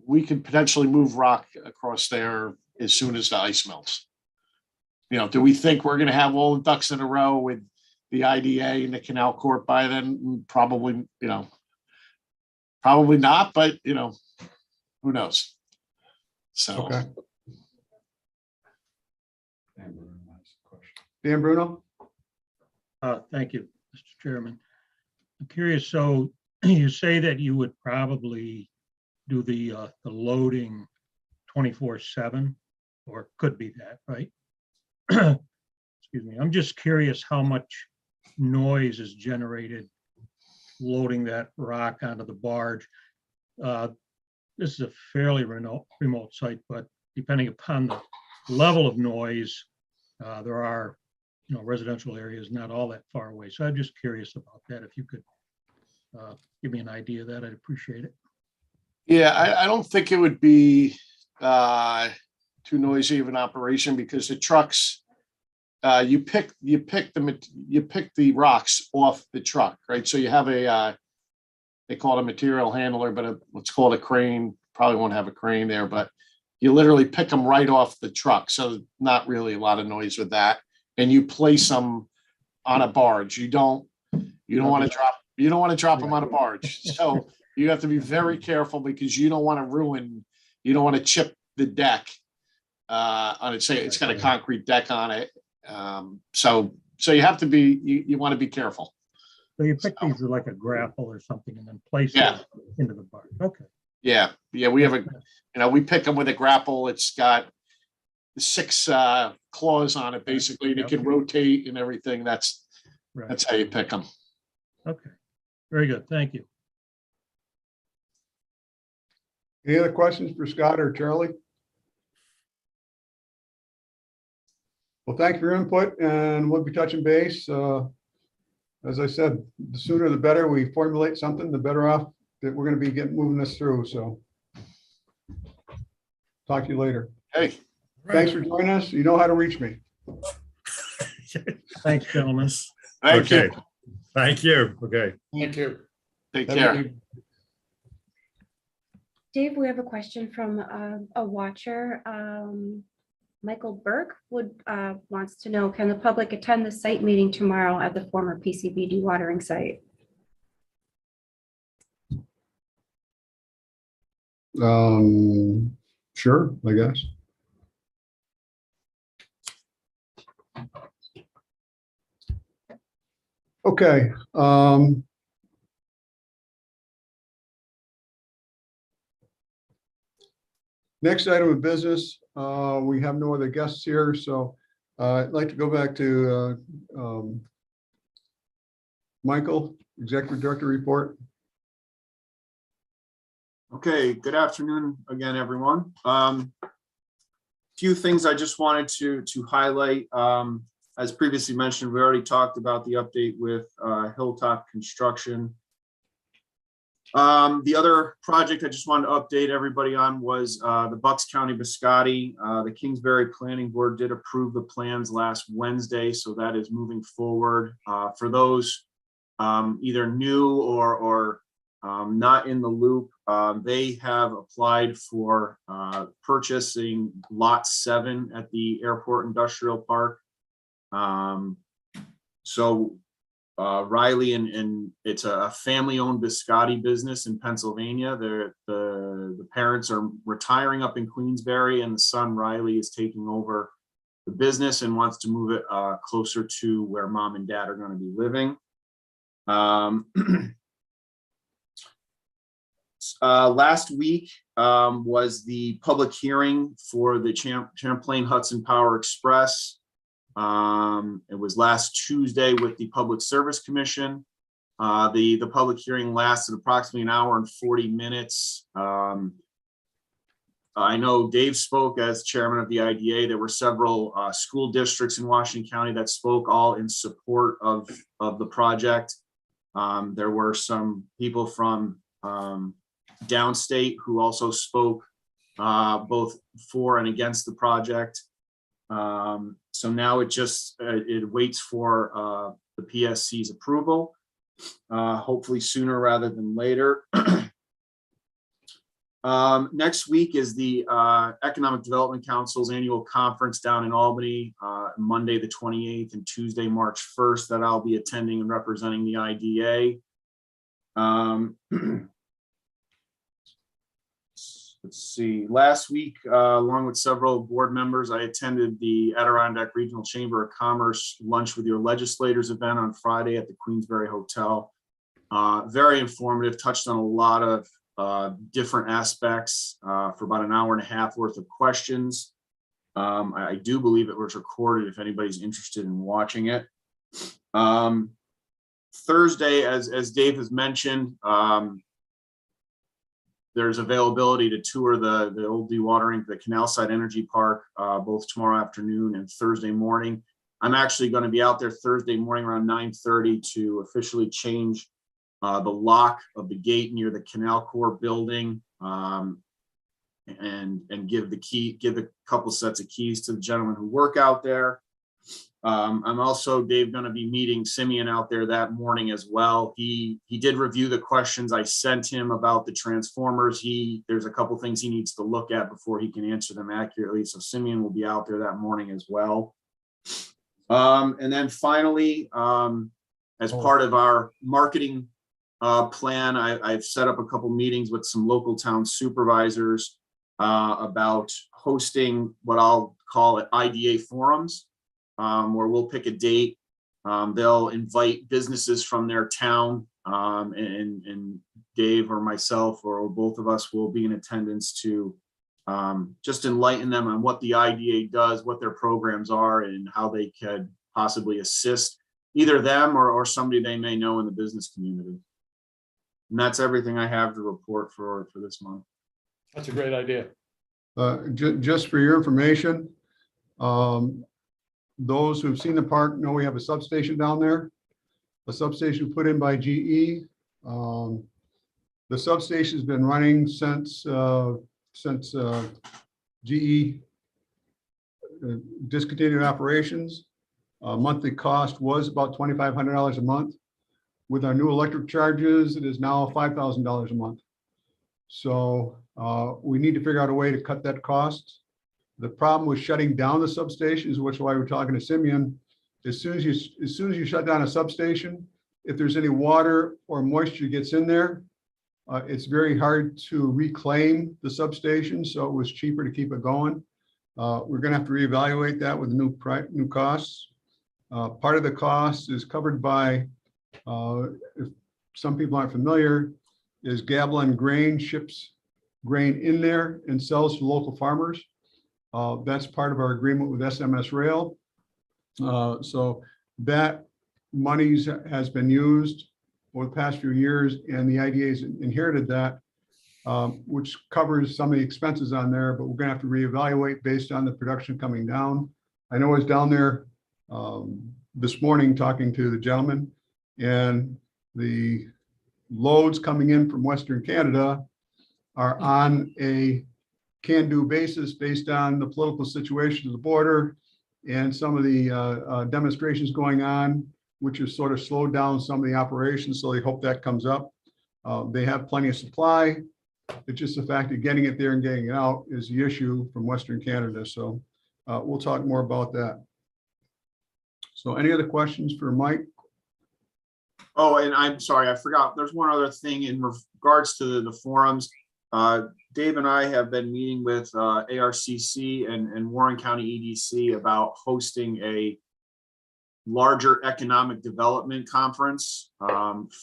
we could potentially move rock across there as soon as the ice melts. Do we think we're going to have all the ducks in a row with the IDA and the Canal Corp by then? Probably, probably not, but who knows? So. Okay. Dan Bruno? Thank you, Mr. Chairman. I'm curious, so you say that you would probably do the loading 24/7, or could be that, right? Excuse me. I'm just curious how much noise is generated loading that rock onto the barge. This is a fairly remote site, but depending upon the level of noise, there are, residential areas not all that far away. So I'm just curious about that. If you could give me an idea of that, I'd appreciate it. Yeah, I don't think it would be too noisy of an operation because the trucks, you pick the rocks off the truck, right? So you have they call it a material handler, but let's call it a crane. Probably won't have a crane there, but you literally pick them right off the truck. So not really a lot of noise with that. And you place them on a barge. You don't want to drop them on a barge. So you have to be very careful because you don't want to chip the deck on it. Say it's got a concrete deck on it. So you have to you want to be careful. So you pick these with like a grapple or something and then place Yeah. it into the barn. Okay. Yeah. We have we pick them with a grapple. It's got 6 claws on it, basically. They can rotate and everything. That's how you pick them. Okay. Very good. Thank you. Any other questions for Scott or Charlie? Well, thank you for your input, and we'll be touching base. As I said, the sooner the better we formulate something, the better off that we're going to be moving this through. So talk to you later. Hey, Thanks for joining us. You know how to reach me. Thanks, gentlemen. thank Okay. you. Thank you. Okay. Thank you. Take Have a care. good- Dave, we have a question from a watcher. Michael Burke wants to know, can the public attend the site meeting tomorrow at the former PCB dewatering site? Sure, I guess. Okay. Next item of business, we have no other guests here, so I'd like to go back to Michael, Executive Director report. Okay, good afternoon again, everyone. Few things I just wanted to highlight. As previously mentioned, we already talked about the update with Hilltop Construction. The other project I just wanted to update everybody on was the Bucks County Biscotti. The Kingsbury Planning Board did approve the plans last Wednesday, so that is moving forward. For those either new or not in the loop, they have applied for purchasing Lot 7 at the Airport Industrial Park. So Riley and it's a family-owned Biscotti business in Pennsylvania. The parents are retiring up in Queensbury, and the son Riley is taking over the business and wants to move it closer to where mom and dad are going to be living. Last week was the public hearing for the Champlain Hudson Power Express. It was last Tuesday with the Public Service Commission. The public hearing lasted approximately an hour and 40 minutes. I know Dave spoke as chairman of the IDA. There were several school districts in Washington County that spoke, all in support of the project. There were some people from downstate who also spoke both for and against the project. So now it waits for the PSC's approval, hopefully sooner rather than later. Next week is the Economic Development Council's annual conference down in Albany, Monday the 28th and Tuesday, March 1st, that I'll be attending and representing the IDA. Let's see, last week, along with several board members, I attended the Adirondack Regional Chamber of Commerce Lunch with Your Legislators event on Friday at the Queensbury Hotel. Very informative, touched on a lot of different aspects for about an hour and a half worth of questions. I do believe it was recorded if anybody's interested in watching it. Thursday, as Dave has mentioned, there's availability to tour the old dewatering, the Canal Side Energy Park, both tomorrow afternoon and Thursday morning. I'm actually going to be out there Thursday morning around 9:30 to officially change the lock of the gate near the Canal Corps building. and give a couple sets of keys to the gentlemen who work out there. I'm also, Dave, going to be meeting Simeon out there that morning as well. He did review the questions I sent him about the transformers. There's a couple things he needs to look at before he can answer them accurately. So Simeon will be out there that morning as well. And then finally, as part of our marketing plan, I've set up a couple meetings with some local town supervisors about hosting what I'll call it IDA forums, where we'll pick a date. They'll invite businesses from their town, and Dave or myself or both of us will be in attendance to just enlighten them on what the IDA does, what their programs are, and how they could possibly assist either them or somebody they may know in the business community. And that's everything I have to report for this month. That's a great idea. Just for your information, those who've seen the park know we have a substation down there, a substation put in by GE. The substation's been running since GE discontinued operations. Monthly cost was about $2,500 a month. With our new electric charges, it is now $5,000 a month. So we need to figure out a way to cut that cost. The problem with shutting down the substation is which why we're talking to Simeon. As soon as you shut down a substation, if there's any water or moisture gets in there, it's very hard to reclaim the substation. So it was cheaper to keep it going. We're going to have to reevaluate that with new costs. Part of the cost is covered by, if some people aren't familiar, is Gavilan Grain ships grain in there and sells to local farmers. That's part of our agreement with SMS Rail. So that money has been used over the past few years, and the IDA's inherited that, which covers some of the expenses on there, but we're going to have to reevaluate based on the production coming down. I know I was down there this morning talking to the gentleman, and the loads coming in from Western Canada are on a can-do basis based on the political situation of the border and some of the demonstrations going on, which has sort of slowed down some of the operations. So they hope that comes up. They have plenty of supply. It's just the fact of getting it there and getting it out is the issue from Western Canada. So we'll talk more about that. So any other questions for Mike? Oh, and I'm sorry, I forgot. There's one other thing in regards to the forums. Dave and I have been meeting with ARCC and Warren County EDC about hosting a larger economic development conference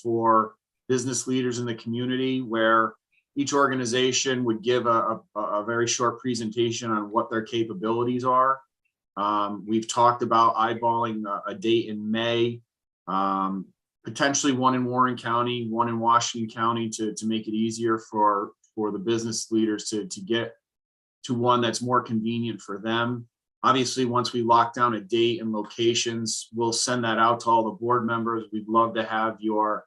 for business leaders in the community, where each organization would give a very short presentation on what their capabilities are. We've talked about eyeballing a date in May, potentially one in Warren County, one in Washington County to make it easier for the business leaders to get to one that's more convenient for them. Obviously, once we lock down a date and locations, we'll send that out to all the board members. We'd love to have your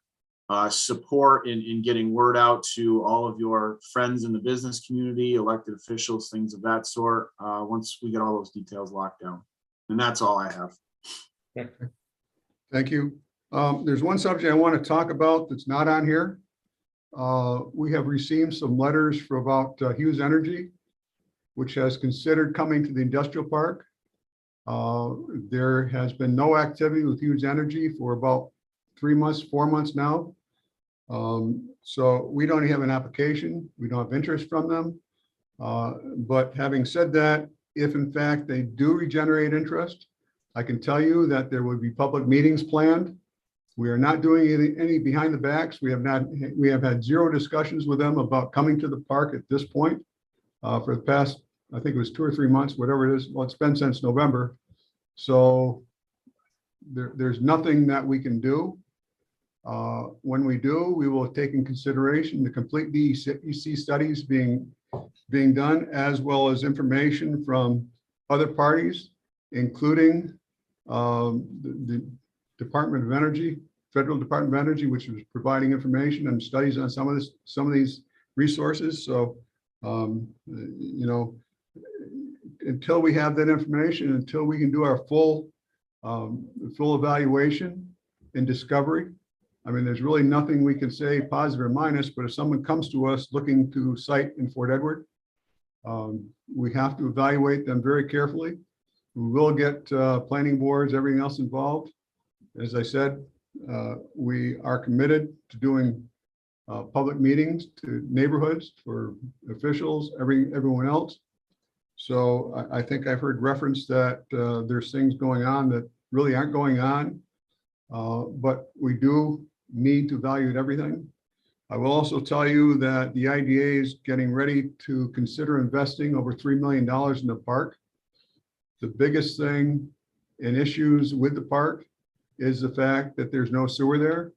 support in getting word out to all of your friends in the business community, elected officials, things of that sort, once we get all those details locked down. And that's all I have. Thank you. There's one subject I want to talk about that's not on here. We have received some letters about Hughes Energy, which has considered coming to the industrial park. There has been no activity with Hughes Energy for about 4 months now. So we don't have an application. We don't have interest from them. But having said that, if in fact they do regenerate interest, I can tell you that there would be public meetings planned. We are not doing any behind the backs. We have had 0 discussions with them about coming to the park at this point for the past, I think it was 2 or 3 months, whatever it is. Well, it's been since November. So there's nothing that we can do. When we do, we will take in consideration the complete DEC studies being done, as well as information from other parties, including the Department of Energy, Federal Department of Energy, which is providing information and studies on some of these resources. So, you know, until we have that information, until we can do our full evaluation and discovery, I mean, there's really nothing we can say positive or minus, but if someone comes to us looking to site in Fort Edward, we have to evaluate them very carefully. We will get planning boards, everything else involved. As I said, we are committed to doing public meetings to neighborhoods for officials, everyone else. So I think I've heard reference that there's things going on that really aren't going on. But we do need to evaluate everything. I will also tell you that the IDA is getting ready to consider investing over $3 million in the park. The biggest thing and issues with the park is the fact that there's no sewer there.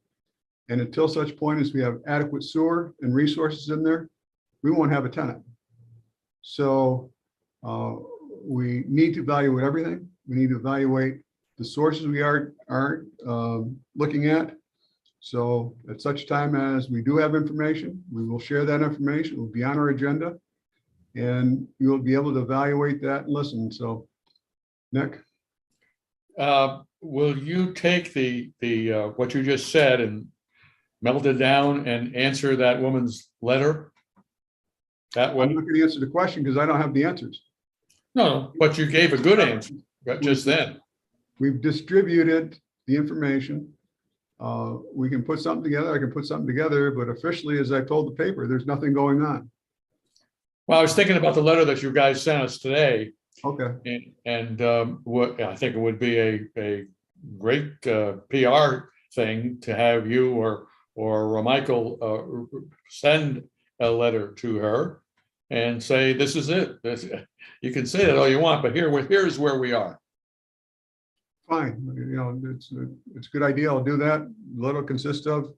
And until such point as we have adequate sewer and resources in there, we won't have a tenant. So we need to evaluate everything. We need to evaluate the sources we are looking at. So at such time as we do have information, we will share that information. It will be on our agenda, and you will be able to evaluate that and listen. So, Nick? Will you take the what you just said and melt it down and answer that woman's letter? That I'm one? not going to answer the question because I don't have the answers. No, but you gave a good answer just then. We've distributed the information. We can put something together. I can put something together, but officially, as I told the paper, there's nothing going on. Well, I was thinking about the letter that you guys sent us today. Okay. And what I think it would be a great PR thing to have you or Michael send a letter to her and say, this is it. You can say that all you want, but here's where we are. Fine, you know, it's a good idea. I'll do that. Let it consist of,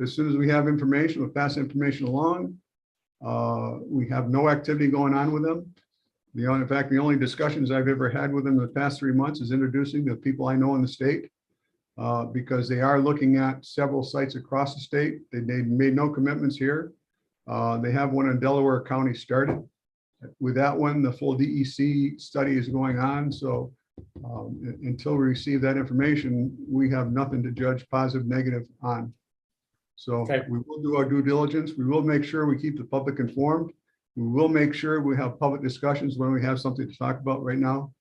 as soon as we have information, we'll pass information along. We have no activity going on with them. In fact, the only discussions I've ever had with them in the past 3 months is introducing the people I know in the state, because they are looking at several sites across the state. They made no commitments here. They have one in Delaware County started. With that one, the full DEC study is going on. So until we receive that information, we have nothing to judge positive, negative on. So we will do our due diligence. We will make sure we keep the public informed. We will make sure we have public discussions when we have something to talk about. Right now,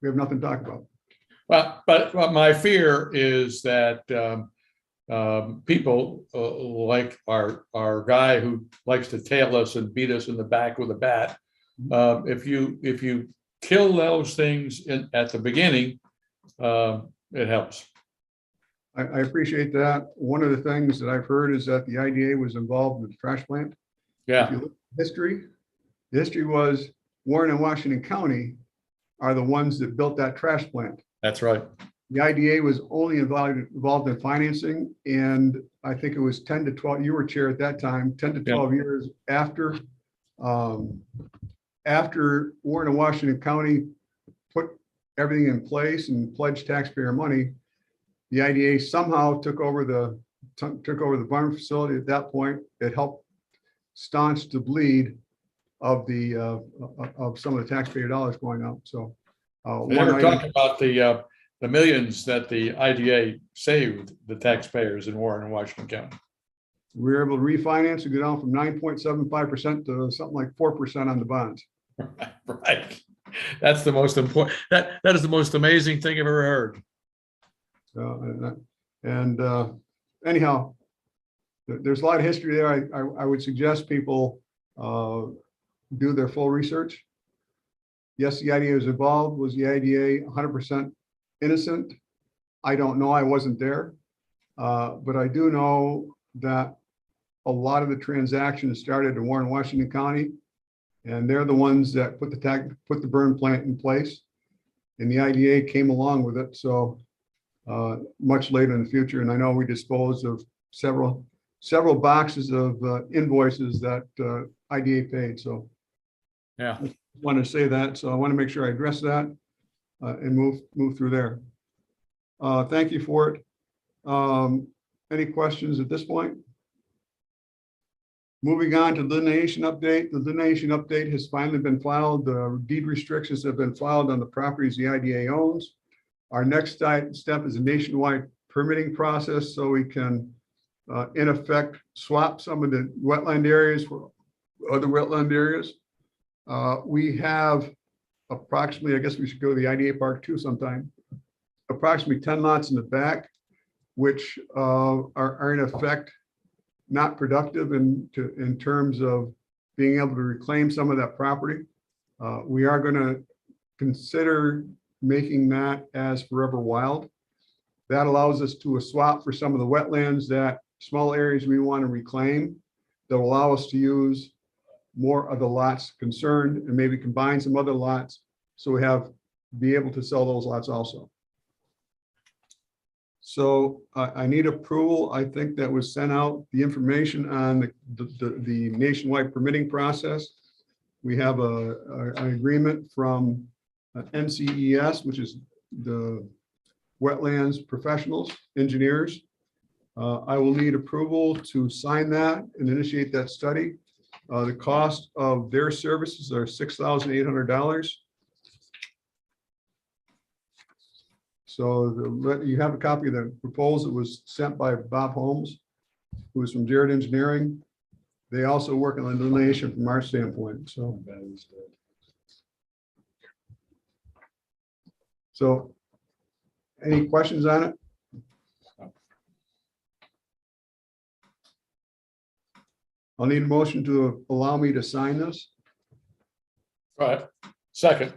we have nothing to talk about. Well, but my fear is that people like our guy who likes to tail us and beat us in the back with a bat, if you kill those things at the beginning, it helps. I appreciate that. One of the things that I've heard is that the IDA was involved with the trash plant. Yeah. If you look at history, the history was Warren and Washington County are the ones that built that trash plant. That's right. The IDA was only involved in financing, and I think it was 10 to 12, you were chair at that time, 10 to 12 years after Warren and Washington County put everything in place and pledged taxpayer money, the IDA somehow took over the barn facility at that point. It helped staunch the bleed of some of the taxpayer dollars going out. So We're talking about the millions that the IDA saved the taxpayers in Warren and Washington County. We were able to refinance and go down from 9.75% to something like 4% on the bonds. Right. That's the most important. That is the most amazing thing I've ever heard. Anyhow, there's a lot of history there. I would suggest people do their full research. Yes, the IDA was involved. Was the IDA 100% innocent? I don't know. I wasn't there. But I do know that a lot of the transactions started in Warren, Washington County, and they're the ones that put the burn plant in place. And the IDA came along with it. So much later in the future. And I know we disposed of several boxes of invoices that IDA paid. So yeah, I want to say that. So I want to make sure I address that and move through there. Thank you for it. Any questions at this point? Moving on to delineation update. The delineation update has finally been filed. The deed restrictions have been filed on the properties the IDA owns. Our next step is a nationwide permitting process, so we can, in effect, swap some of the wetland areas for other wetland areas. We have approximately, I guess we should go to the IDA Park too sometime, approximately 10 lots in the back, which are in effect not productive in terms of being able to reclaim some of that property. We are going to consider making that as forever wild. That allows us to swap for some of the wetlands, that small areas we want to reclaim, that will allow us to use more of the lots concerned and maybe combine some other lots, so we be able to sell those lots also. So I need approval. I think that was sent out, the information on the nationwide permitting process. We have an agreement from NCES, which is the Wetlands Professionals, Engineers. I will need approval to sign that and initiate that study. The cost of their services are $6,800. So you have a copy of the proposal that was sent by Bob Holmes, who is from Jared Engineering. They also work on the delineation from our standpoint, so any questions on it? I'll need a motion to allow me to sign this. All right, second.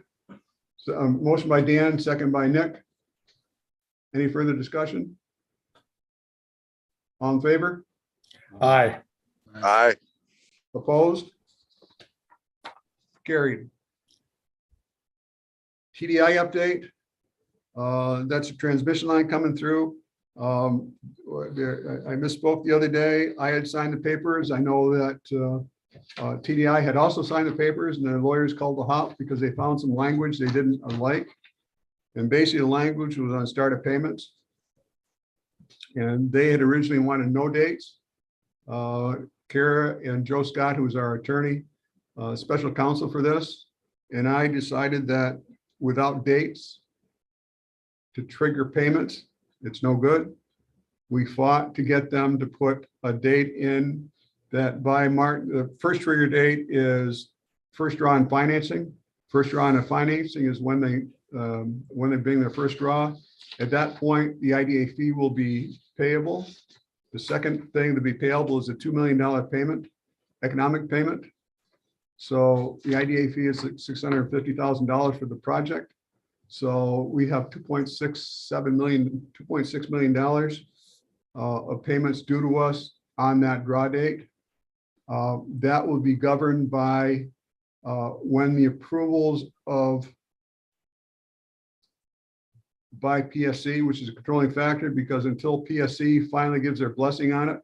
So, motion by Dan, second by Nick. Any further discussion? All in favor? Aye. Aye. Opposed? Carried. TDI update. That's a transmission line coming through. I misspoke the other day. I had signed the papers. I know that TDI had also signed the papers, and their lawyers called the hop because they found some language they didn't like. And basically the language was on startup payments. And they had originally wanted no dates. Kara and Joe Scott, who was our attorney, special counsel for this. And I decided that without dates to trigger payments, it's no good. We fought to get them to put a date in that by March. The first trigger date is first draw on financing. First draw on financing is when they bring their first draw. At that point, the IDA fee will be payable. The second thing to be payable is a $2 million payment, economic payment. So the IDA fee is $650,000 for the project. So we have $2.6 million of payments due to us on that draw date. That will be governed by when the approvals by PSC, which is a controlling factor, because until PSC finally gives their blessing on it,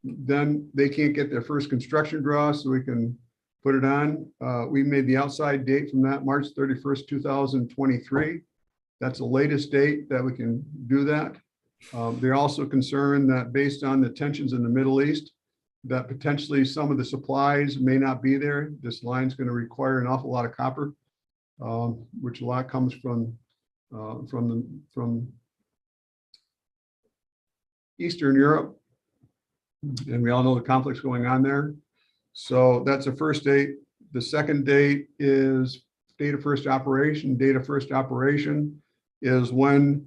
then they can't get their first construction draw, so we can put it on. We made the outside date from that, March 31st, 2023. That's the latest date that we can do that. They're also concerned that based on the tensions in the Middle East, that potentially some of the supplies may not be there. This line's going to require an awful lot of copper, which a lot comes from Eastern Europe. And we all know the conflicts going on there. So that's the first date. The second date is date of first operation. Date of first operation is when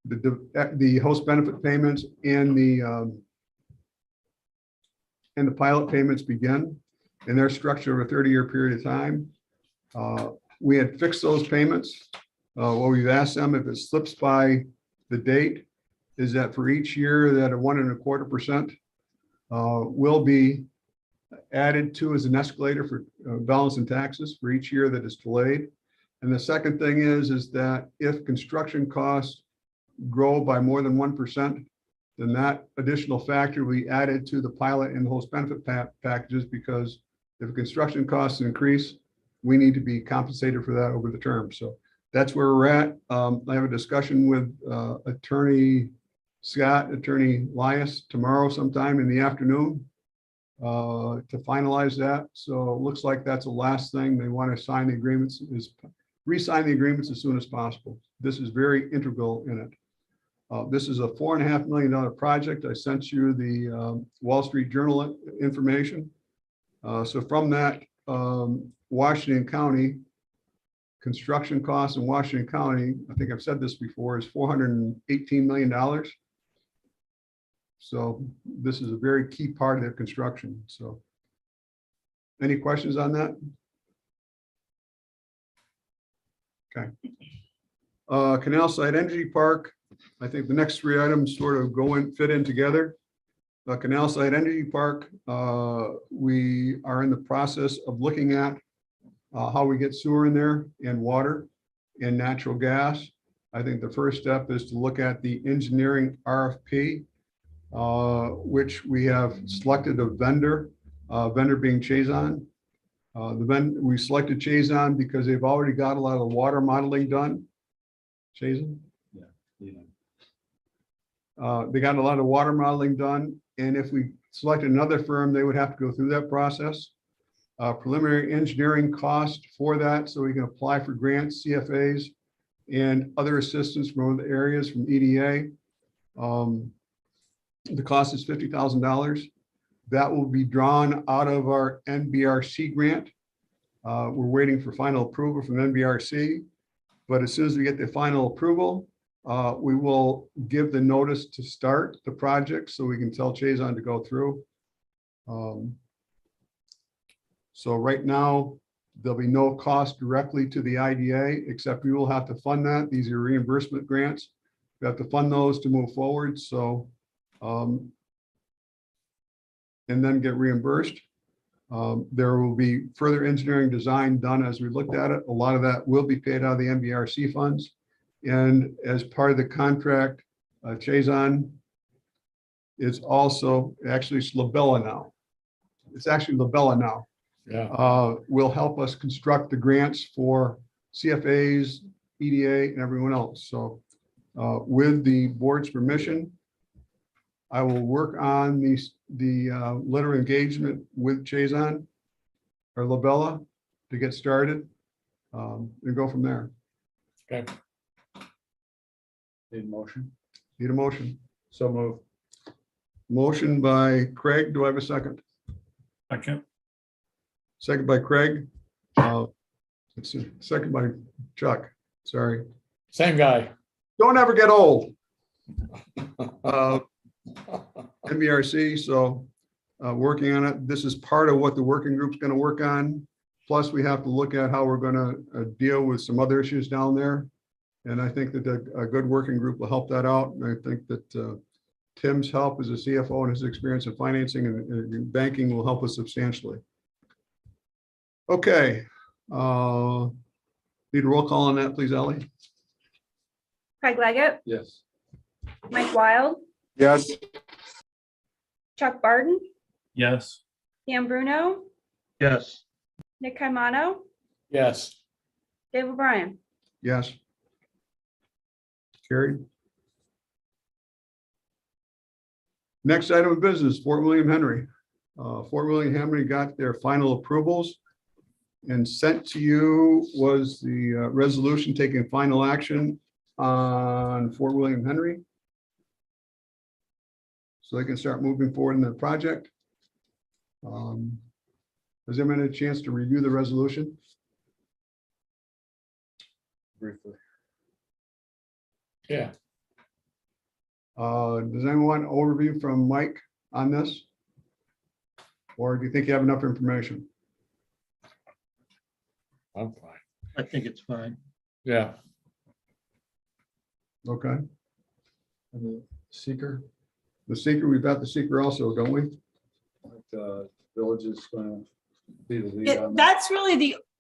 the host benefit payments and the pilot payments begin, and they're structured over a 30-year period of time. We had fixed those payments. What we've asked them, if it slips by the date, is that for each year that a 1.25% will be added to as an escalator for balance and taxes for each year that is delayed. And the second thing is that if construction costs grow by more than 1%, then that additional factor will be added to the pilot and host benefit packages, because if construction costs increase, we need to be compensated for that over the term. So that's where we're at. I have a discussion with Attorney Scott, Attorney Lias tomorrow sometime in the afternoon. to finalize that. So it looks like that's the last thing. They want to sign the agreements, re-sign the agreements as soon as possible. This is very integral in it. This is a $4.5 million project. I sent you the Wall Street Journal information. So from that, Washington County, construction costs in Washington County, I think I've said this before, is $418 million. So this is a very key part of their construction. So any questions on that? Okay. Canal Side Energy Park. I think the next three items sort of fit in together. Canal Side Energy Park, we are in the process of looking at how we get sewer in there and water and natural gas. I think the first step is to look at the engineering RFP, which we have selected a vendor being Chazon. We selected Chazon because they've already got a lot of water modeling done. Chazon? Yeah. They got a lot of water modeling done. And if we selected another firm, they would have to go through that process. Preliminary engineering cost for that, so we can apply for grants, CFAs, and other assistance from other areas from EDA. The cost is $50,000. That will be drawn out of our NBRC grant. We're waiting for final approval from NBRC, but as soon as we get the final approval, we will give the notice to start the project so we can tell Chazon to go through. So right now, there'll be no cost directly to the IDA, except we will have to fund that. These are reimbursement grants. We have to fund those to move forward. So, and then get reimbursed. There will be further engineering design done as we looked at it. A lot of that will be paid out of the NBRC funds. And as part of the contract, Chazon is also, actually it's Labella now. It's actually Labella now. Yeah. Will help us construct the grants for CFAs, EDA, and everyone else. So with the board's permission, I will work on the letter of engagement with Chazon or Labella to get started and go from there. Okay. Need a motion? Need a motion. So move. Motion by Craig. Do I have a second? Second. Second by Craig. Let's see, second by Chuck. Sorry. Same guy. Don't ever get old. NBRC, so working on it. This is part of what the working group's going to work on. Plus, we have to look at how we're going to deal with some other issues down there. And I think that a good working group will help that out. And I think that Tim's help as a CFO and his experience in financing and banking will help us substantially. Okay. Need a roll call on that, please, Ellie? Craig Leggett, Yes. Mike Wild, Yes. Chuck Barton, Yes. Dan Bruno, Yes. Nick Caimano, Yes. Dave O'Brien. Yes. Carried. Next item of business, Fort William Henry. Fort William Henry got their final approvals and sent to you was the resolution taking final action on Fort William Henry. So they can start moving forward in the project. Has anyone had a chance to review the resolution? Briefly. Yeah. Does anyone want an overview from Mike on this? Or do you think you have enough information? I'm fine. I think it's fine. Yeah. Okay. And the seeker, The seeker, we've got the seeker also, don't we? the village is going to be the lead on that.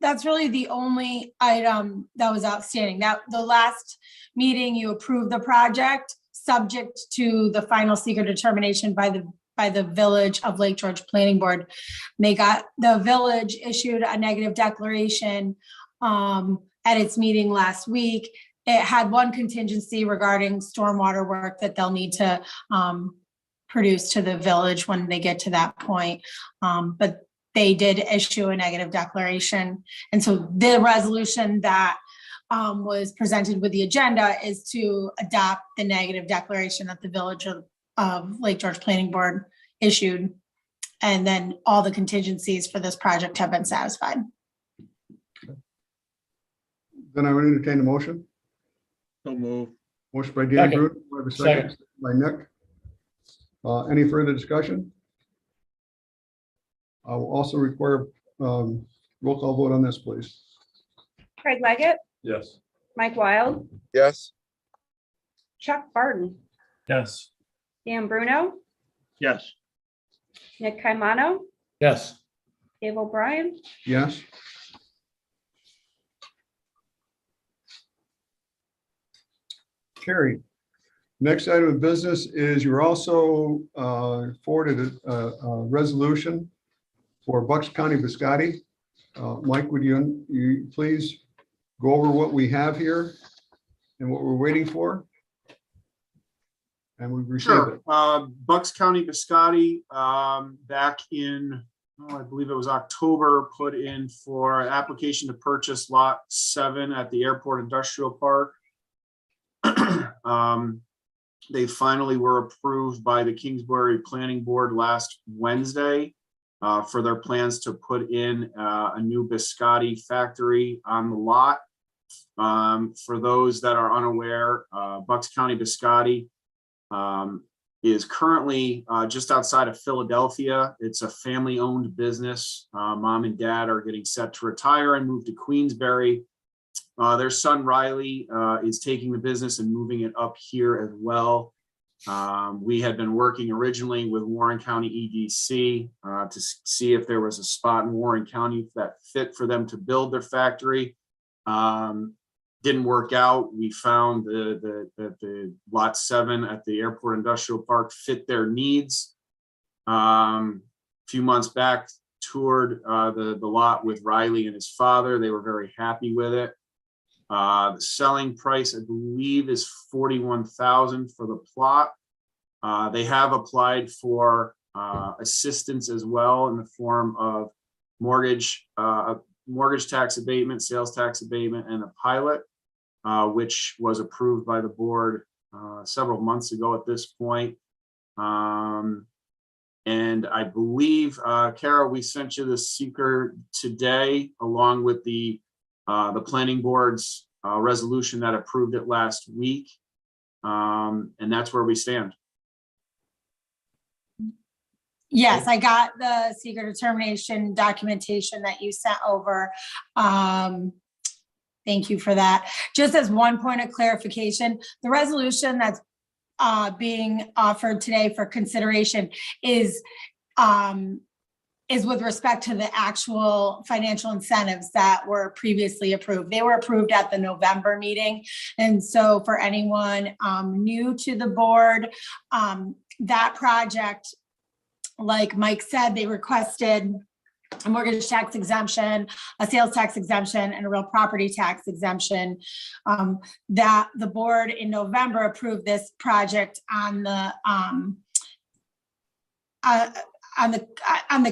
That's really the only item that was outstanding. That the last meeting, you approved the project subject to the final seeker determination by the Village of Lake George Planning Board. The village issued a negative declaration at its meeting last week. It had one contingency regarding stormwater work that they'll need to produced to the village when they get to that point. But they did issue a negative declaration. And so the resolution that was presented with the agenda is to adopt the negative declaration that the Village of Lake George Planning Board issued. And then all the contingencies for this project have been satisfied. Then I would entertain a motion. So move. Motion by Dan Second. Brute, do I have a second by Nick. Any further discussion? I will also require roll call vote on this, please. Craig Leggett, Yes. Mike Wild, Yes, Chuck Barton, Yes. Dan Bruno, Yes. Nick Caimano, Yes. Dave O'Brien, Yes. Carried. Next item of business is you're also forwarded a resolution for Bucks County Biscotti. Mike, would you please go over what we have here and what we're waiting for? And we've received Sure. it. Bucks County Biscotti, back in, I believe it was October, put in for an application to purchase lot 7 at the Airport Industrial Park. They finally were approved by the Kingsbury Planning Board last Wednesday for their plans to put in a new biscotti factory on the lot. For those that are unaware, Bucks County Biscotti is currently just outside of Philadelphia. It's a family-owned business. Mom and dad are getting set to retire and move to Queensbury. Their son Riley is taking the business and moving it up here as well. We had been working originally with Warren County EDC to see if there was a spot in Warren County that fit for them to build their factory. Didn't work out. We found that the lot 7 at the Airport Industrial Park fit their needs. A few months back, toured the lot with Riley and his father. They were very happy with it. The selling price, I believe, is $41,000 for the plot. They have applied for assistance as well in the form of mortgage tax abatement, sales tax abatement, and a pilot, which was approved by the board several months ago at this point. And I believe, Kara, we sent you the seeker today, along with the planning board's resolution that approved it last week. And that's where we stand. Yes, I got the secret determination documentation that you sent over. Thank you for that. Just as one point of clarification, the resolution that's being offered today for consideration is with respect to the actual financial incentives that were previously approved. They were approved at the November meeting. And so for anyone new to the board, that project, like Mike said, they requested a mortgage tax exemption, a sales tax exemption, and a real property tax exemption. That the board in November approved this project on the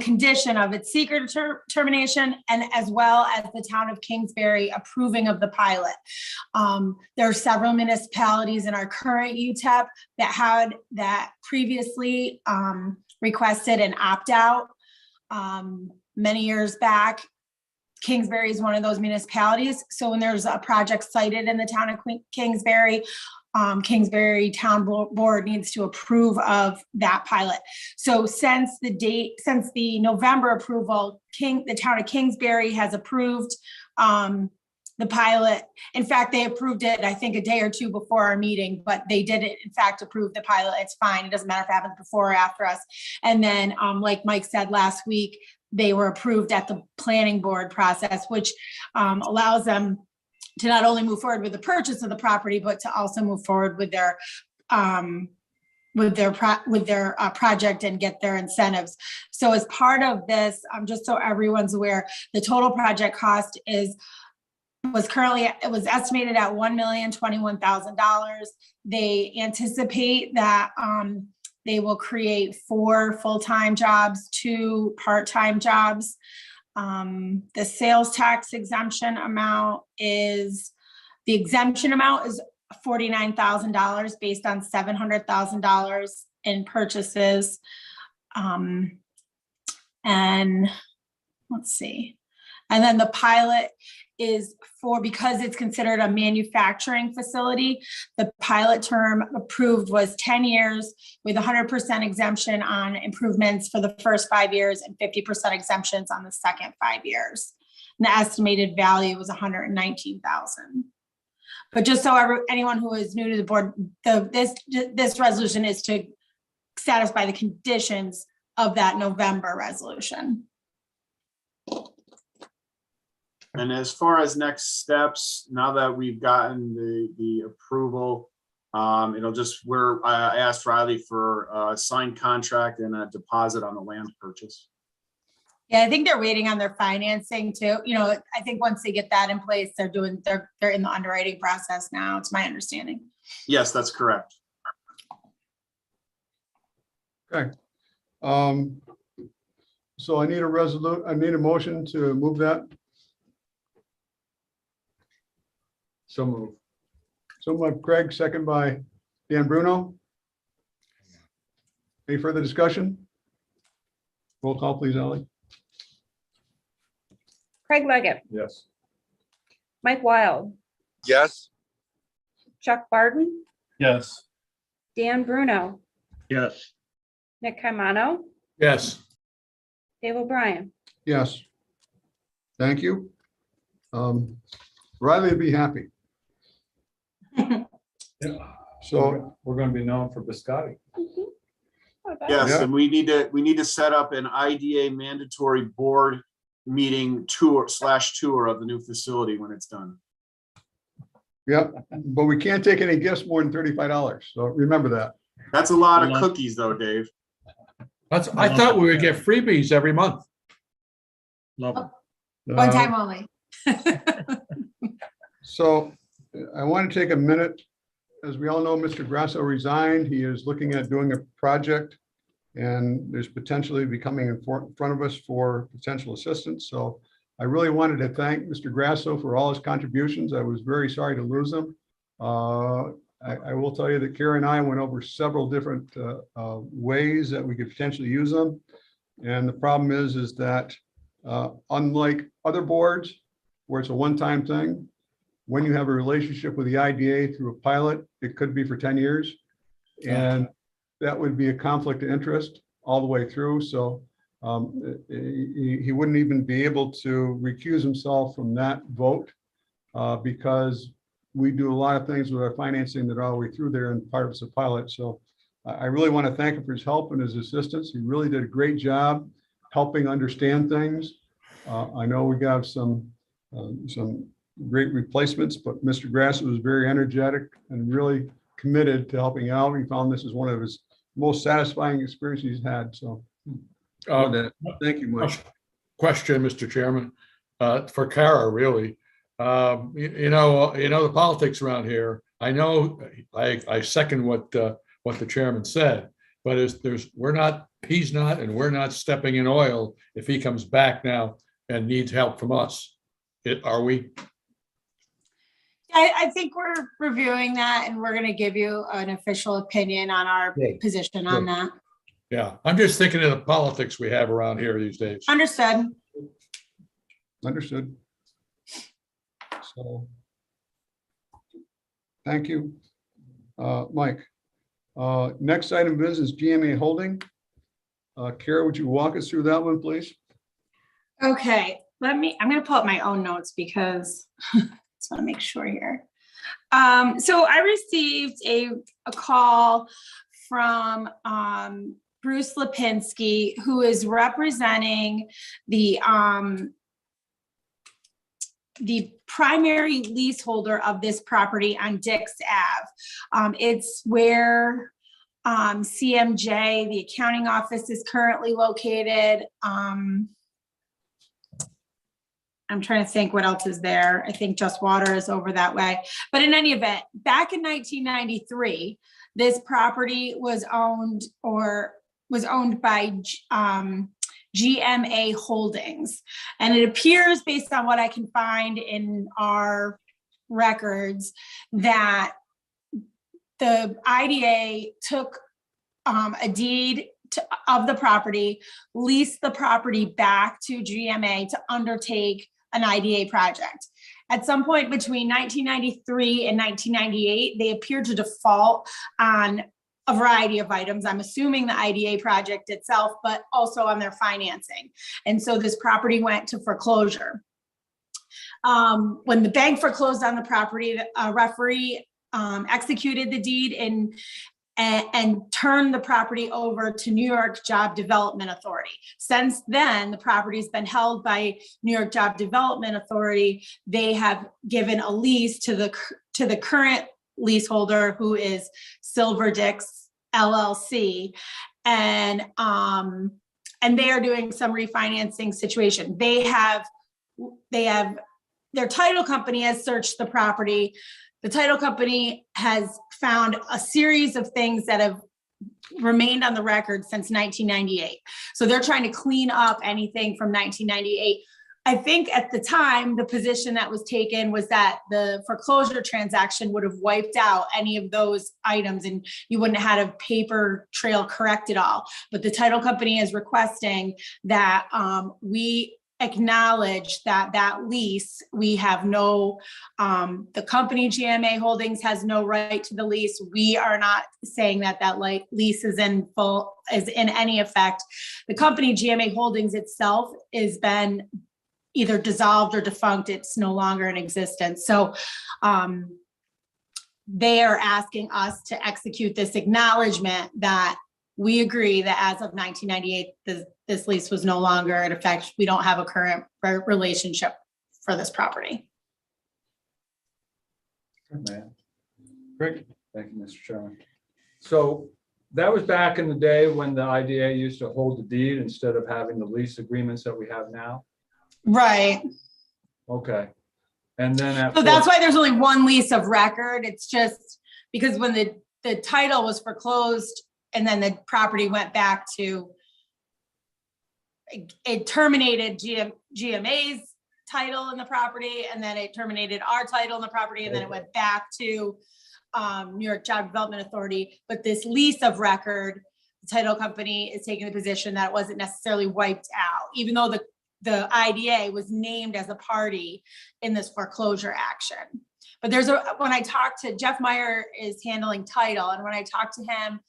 condition of its secret determination, and as well as the town of Kingsbury approving of the pilot. There are several municipalities in our current UTEP that previously requested an opt-out many years back. Kingsbury is one of those municipalities. So when there's a project cited in the town of Kingsbury, Kingsbury Town Board needs to approve of that pilot. So since the November approval, the town of Kingsbury has approved the pilot. In fact, they approved it, I think, a day or two before our meeting, but they did, in fact, approve the pilot. It's fine. It doesn't matter if it happens before or after us. And then, like Mike said last week, they were approved at the planning board process, which allows them to not only move forward with the purchase of the property, but to also move forward with their project and get their incentives. So as part of this, just so everyone's aware, the total project cost was estimated at $1,021,000. They anticipate that they will create 4 full-time jobs, 2 part-time jobs. The sales tax exemption amount is, the exemption amount is $49,000 based on $700,000 in purchases. And let's see. And then the pilot is for, because it's considered a manufacturing facility, the pilot term approved was 10 years with 100% exemption on improvements for the first 5 years and 50% exemptions on the second 5 years. And the estimated value was $119,000. But just so anyone who is new to the board, this resolution is to satisfy the conditions of that November resolution. And as far as next steps, now that we've gotten the approval, it'll just, I asked Riley for a signed contract and a deposit on the land purchase. Yeah, I think they're waiting on their financing too. You know, I think once they get that in place, they're in the underwriting process now. It's my understanding. Yes, that's correct. Okay. So I need a motion to move that. So move. So by Craig, second by Dan Bruno. Any further discussion? Roll call, please, Ally. Craig Leggett, Yes. Mike Wild, Yes, Chuck Barden, Yes. Dan Bruno, Yes, Nick Caimano, Yes. Dave O'Brien. Yes. Thank you. Riley would be happy. So, We're going to be known for biscotti. Yes, Yeah. and we need to set up an IDA mandatory board meeting tour of the new facility when it's done. yeah, but we can't take any gifts more than $35. So remember that. That's a lot of cookies though, Dave. I thought we would get freebies every month. love it. One time only. So I want to take a minute. As we all know, Mr. Grasso resigned. He is looking at doing a project and there's potentially becoming in front of us for potential assistance. So I really wanted to thank Mr. Grasso for all his contributions. I was very sorry to lose him. I will tell you that Kara and I went over several different ways that we could potentially use them. And the problem is that unlike other boards where it's a one-time thing, when you have a relationship with the IDA through a pilot, it could be for 10 years. And that would be a conflict of interest all the way through. So he wouldn't even be able to recuse himself from that vote because we do a lot of things with our financing that are all the way through there and part of it's a pilot. So I really want to thank him for his help and his assistance. He really did a great job helping understand things. I know we got some great replacements, but Mr. Grasso was very energetic and really committed to helping out. He found this is one of his most satisfying experiences he's had. So thank you, Mike. Question, Mr. Chairman, for Kara, really. You know the politics around here. I know I second what the chairman said, but he's not, and we're not stepping in oil if he comes back now and needs help from us. Are we? I think we're reviewing that and we're going to give you an official opinion on our position on that. Yeah, I'm just thinking of the politics we have around here these days. Understood. Understood. So, thank you, Mike. Next item of business, GMA Holding. Kara, would you walk us through that one, please? Okay, I'm going to pull up my own notes because I just want to make sure here. So I received a call from Bruce Lipinski, who is representing the primary leaseholder of this property on Dix Ave. It's where CMJ, the accounting office, is currently located. I'm trying to think what else is there. I think Just Water is over that way. But in any event, back in 1993, this property was owned by GMA Holdings. And it appears, based on what I can find in our records, that the IDA took a deed of the property, leased the property back to GMA to undertake an IDA project. At some point between 1993 and 1998, they appeared to default on a variety of items. I'm assuming the IDA project itself, but also on their financing. And so this property went to foreclosure. When the bank foreclosed on the property, a referee executed the deed and turned the property over to New York Job Development Authority. Since then, the property's been held by New York Job Development Authority. They have given a lease to the current leaseholder, who is Silver Dix LLC, and they are doing some refinancing situation. They have their title company has searched the property. The title company has found a series of things that have remained on the record since 1998. So they're trying to clean up anything from 1998. I think at the time, the position that was taken was that the foreclosure transaction would have wiped out any of those items and you wouldn't have had a paper trail correct it all. But the title company is requesting that we acknowledge that lease, we have no, the company GMA Holdings has no right to the lease. We are not saying that lease is in any effect. The company GMA Holdings itself has been either dissolved or defunct. It's no longer in existence. So they are asking us to execute this acknowledgement that we agree that as of 1998, this lease was no longer in effect. We don't have a current relationship for this property. Great. Thank you, Mr. Chairman. So that was back in the day when the IDA used to hold the deed instead of having the lease agreements that we have now. Right. Okay. And then So that's why there's only one lease of record. It's just because when the title was foreclosed and then the property went back to, it terminated GMA's title in the property, and then it terminated our title in the property, and then it went back to New York Job Development Authority. But this lease of record, the title company is taking the position that it wasn't necessarily wiped out, even though the IDA was named as a party in this foreclosure action. But when I talked to Jeff Meyer is handling title, and when I talked to him,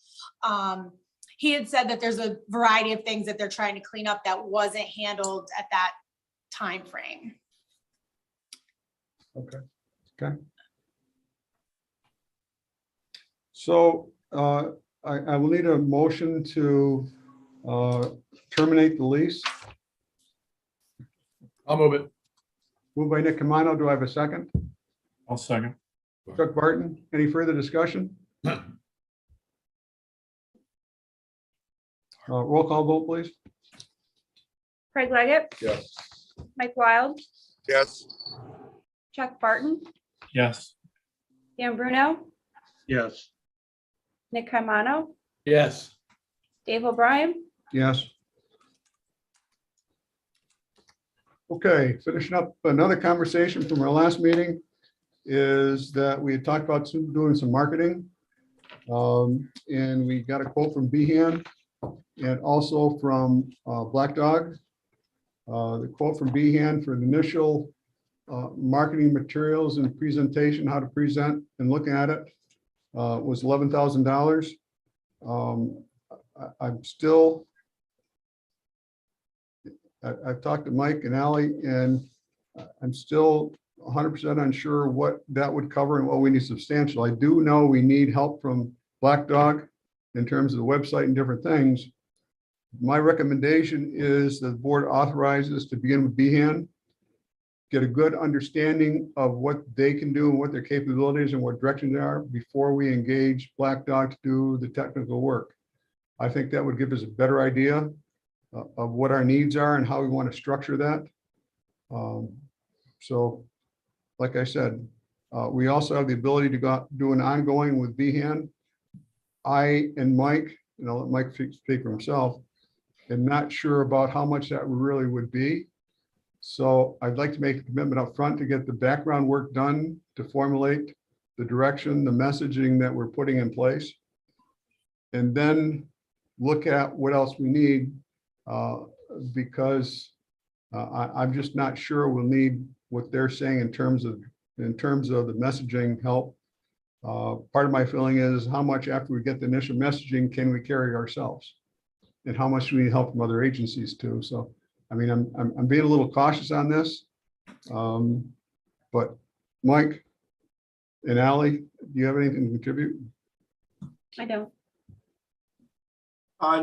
he had said that there's a variety of things that they're trying to clean up that wasn't handled at that time frame. Okay. So I will need a motion to terminate the lease. I'll move it. Moved by Nick Camano. Do I have a second? I'll second. Chuck Barton, any further discussion? Roll call vote, please. Craig Leggett, Yes. Mike Wild, Yes. Chuck Barton, Yes. Dan Bruno, Yes. Nick Caimano, Yes. Dave O'Brien. Yes. Okay, finishing up another conversation from our last meeting is that we had talked about doing some marketing. And we got a quote from Behan and also from Black Dog. The quote from Behan for the initial marketing materials and presentation, how to present and look at it, was $11,000. I'm still, I've talked to Mike and Ally, and I'm still 100% unsure what that would cover and what we need substantial. I do know we need help from Black Dog in terms of the website and different things. My recommendation is that the board authorizes to begin with Behan, get a good understanding of what they can do and what their capabilities and what directions they are before we engage Black Dog to do the technical work. I think that would give us a better idea of what our needs are and how we want to structure that. So, like I said, we also have the ability to go out, do an ongoing with Behan. I and Mike, and I'll let Mike speak for himself, am not sure about how much that really would be. So I'd like to make a commitment up front to get the background work done, to formulate the direction, the messaging that we're putting in place. And then look at what else we need, because I'm just not sure we'll need what they're saying in terms of the messaging help. Part of my feeling is how much after we get the initial messaging can we carry ourselves, and how much we need help from other agencies too. So, I mean, I'm being a little cautious on this. But Mike and Ally, do you have anything to contribute? I don't.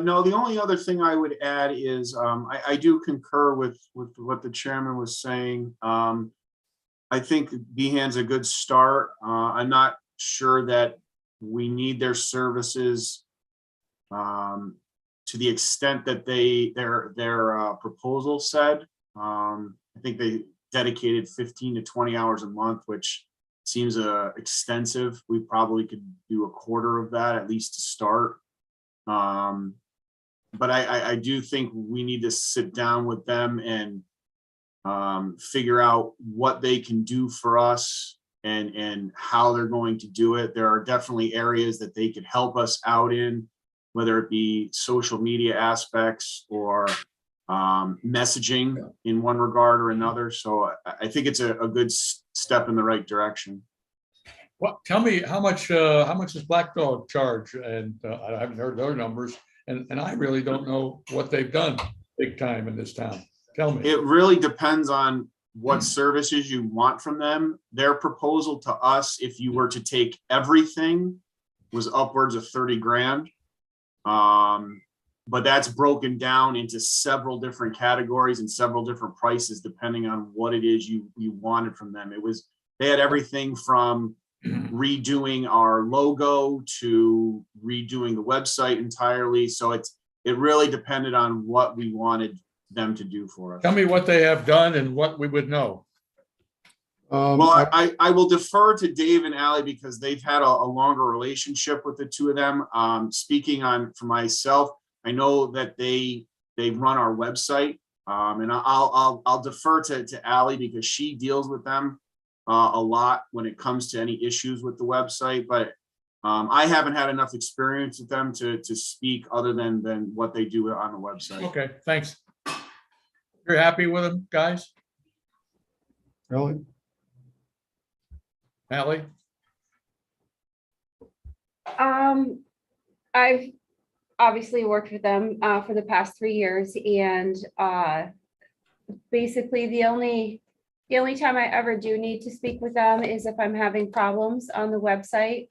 No, the only other thing I would add is, I do concur with what the chairman was saying. I think Behan's a good start. I'm not sure that we need their services to the extent that their proposal said. I think they dedicated 15 to 20 hours a month, which seems extensive. We probably could do a quarter of that at least to start. But I do think we need to sit down with them and figure out what they can do for us and how they're going to do it. There are definitely areas that they could help us out in, whether it be social media aspects or messaging in one regard or another. So I think it's a good step in the right direction. Well, tell me how much does Black Dog charge? And I haven't heard their numbers, and I really don't know what they've done big time in this town. Tell me. It really depends on what services you want from them. Their proposal to us, if you were to take everything, was upwards of 30 grand. But that's broken down into several different categories and several different prices, depending on what it is you wanted from them. They had everything from redoing our logo to redoing the website entirely. So it really depended on what we wanted them to do for us. Tell me what they have done and what we would know. Well, I will defer to Dave and Ally because they've had a longer relationship with the two of them. Speaking for myself, I know that they run our website, and I'll defer to Ally because she deals with them a lot when it comes to any issues with the website. But I haven't had enough experience with them to speak other than what they do on the website. Okay, thanks. You're happy with them, guys? Really? Ally? I've obviously worked with them for the past 3 years, and basically the only time I ever do need to speak with them is if I'm having problems on the website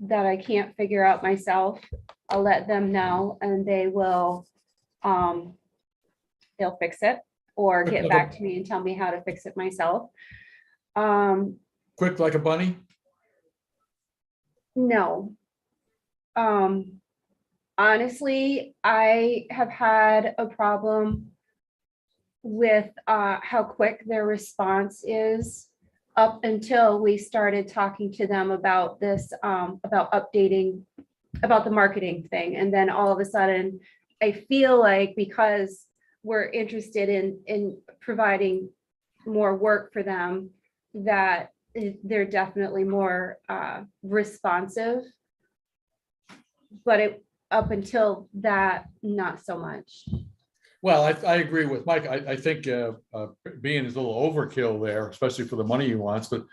that I can't figure out myself. I'll let them know, and they will they'll fix it or get back to me and tell me how to fix it myself. Quick like a bunny? No. Honestly, I have had a problem with how quick their response is up until we started talking to them about this, about updating, about the marketing thing. And then all of a sudden, I feel like because we're interested in providing more work for them, that they're definitely more responsive. But up until that, not so much. Well, I agree with Mike. I think being is a little overkill there, especially for the money he wants, but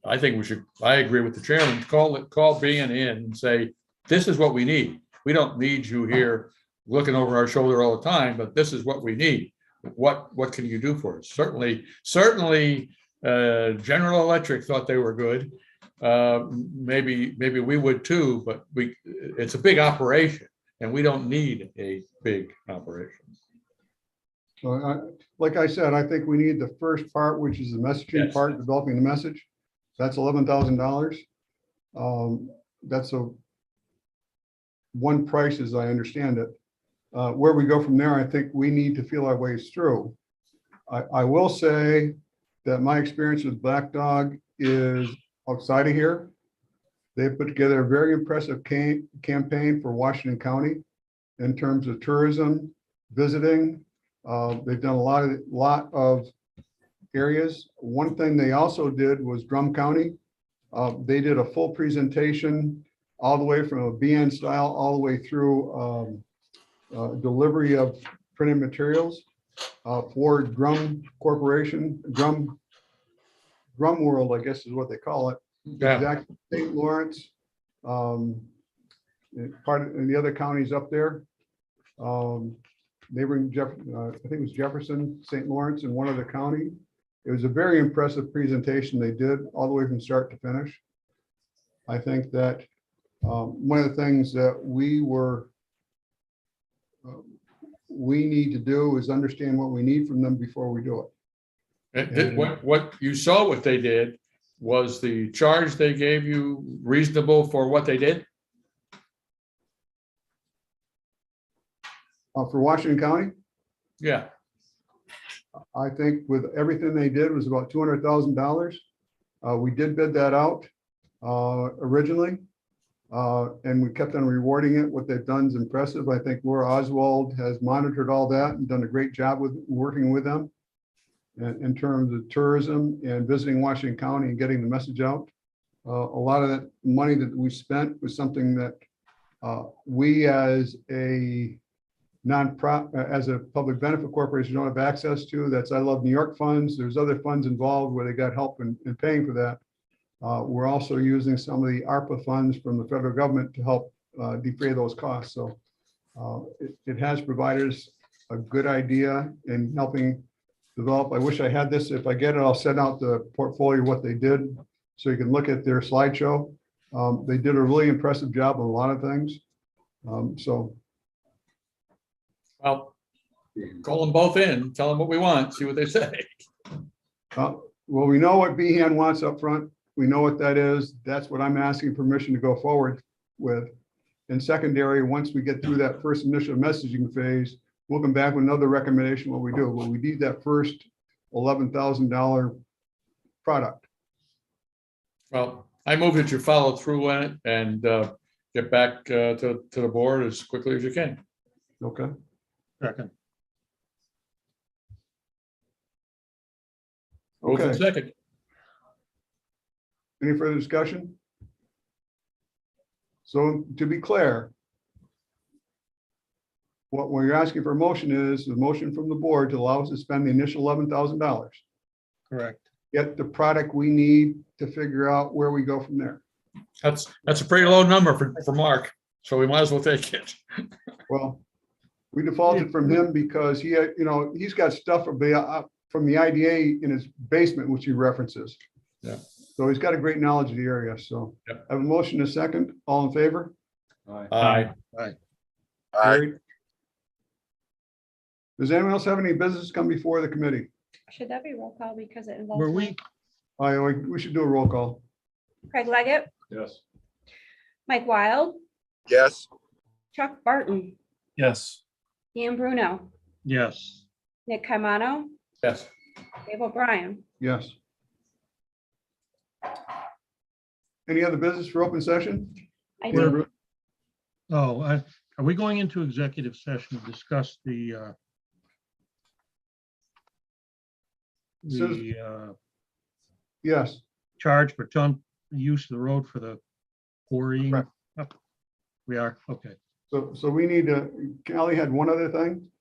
I think I agree with the chairman, call being in and say, this is what we need. We don't need you here looking over our shoulder all the time, but this is what we need. What can you do for us? Certainly, General Electric thought they were good. Maybe we would too, but it's a big operation and we don't need a big operation. So like I said, I think we need the first part, which is the messaging Yes. part, developing the message. That's $11,000. That's one price as I understand it. Where we go from there, I think we need to feel our ways through. I will say that my experience with Black Dog is outside of here. They put together a very impressive campaign for Washington County in terms of tourism, visiting. They've done a lot of areas. One thing they also did was Drum County. They did a full presentation all the way from a BN style, all the way through delivery of printed materials for Drum Corporation, Drum World, I guess is what they call it. Yeah. Exact St. Lawrence, and the other counties up there. Neighboring I think it was Jefferson, St. Lawrence, and one other county. It was a very impressive presentation they did all the way from start to finish. I think that one of the things that we need to do is understand what we need from them before we do it. What you saw what they did, was the charge they gave you reasonable for what they did? For Washington County, Yeah, I think with everything they did was about $200,000. We did bid that out originally. And we kept on rewarding it. What they've done is impressive. I think Laura Oswald has monitored all that and done a great job with working with them in terms of tourism and visiting Washington County and getting the message out. A lot of that money that we spent was something that we as a as a public benefit corporation don't have access to. That's I Love New York funds. There's other funds involved where they got help in paying for that. We're also using some of the ARPA funds from the federal government to help defray those costs. So it has provided us a good idea in helping develop. I wish I had this. If I get it, I'll send out the portfolio, what they did, so you can look at their slideshow. They did a really impressive job on a lot of things. well, call them both in, tell them what we want, see what they say. Well, we know what Behan wants up front. We know what that is. That's what I'm asking permission to go forward with. And secondary, once we get through that first initial messaging phase, we'll come back with another recommendation what we do. But we need that first $11,000 product. Well, I move that you follow through on it and get back to the board as quickly as you can. Okay. Second. Move in Okay. second. Any further discussion? So to be clear, what we're asking for a motion is the motion from the board to allow us to spend the initial $11,000. Correct. Get the product we need to figure out where we go from there. That's a pretty low number for Mark, so we might as well take it. Well, we defaulted from him because he had, he's got stuff from the IDA in his basement, which he references. Yeah. So he's got a great knowledge of the area. So Yep. I have a motion, a second. All in favor? Aye. Carried. Does anyone else have any business come before the committee? Should that be roll call because it involves? Were me? we, We should do a roll call. Craig Leggett, Yes. Mike Wild, Yes. Chuck Barton, Yes. Ian Bruno, yes. Nick Caimano, Yes. Dave O'Brien. Yes. Any other business for open session? I do. Oh, are we going into executive session to discuss the Yes. charge for use of the road for the quarrying? Correct. We are, okay. So we need to, Callie had one other thing.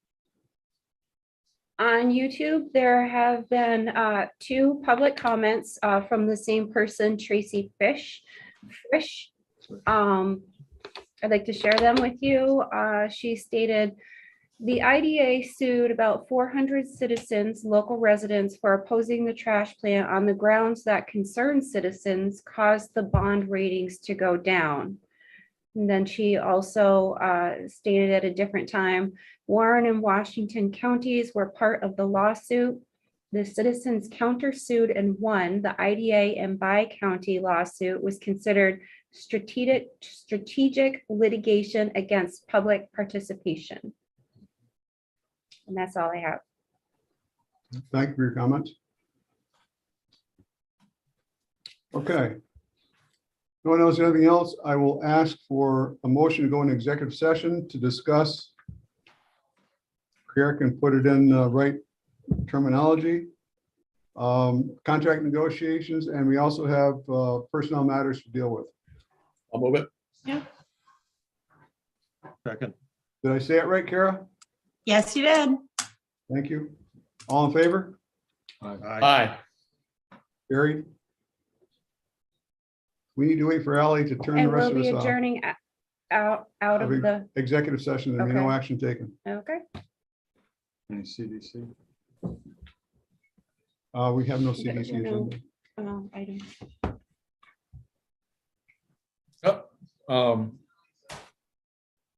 On YouTube, there have been 2 public comments from the same person, Tracy Fish. I'd like to share them with you. She stated, the IDA sued about 400 citizens, local residents, for opposing the trash plant on the grounds that concerned citizens caused the bond ratings to go down. And then she also stated at a different time, Warren and Washington counties were part of the lawsuit. The citizens countersued and won. The IDA and Bi-County lawsuit was considered strategic litigation against public participation. And that's all I have. Thank you for your comments. Okay. No one knows anything else? I will ask for a motion to go into executive session to discuss. Kara can put it in the right terminology. Contract negotiations, and we also have personnel matters to deal with. I'll move it. Second. Did I say it right, Kara? Yes, you did. Thank you. All in favor? Aye. Carried. We need to wait for Ally to turn the And rest we'll of be us off. adjourning out of Having the, Executive session, there'll be no Okay. action taken. okay. Any CDC? We have no There- CDC no. agenda. I don't. Yep.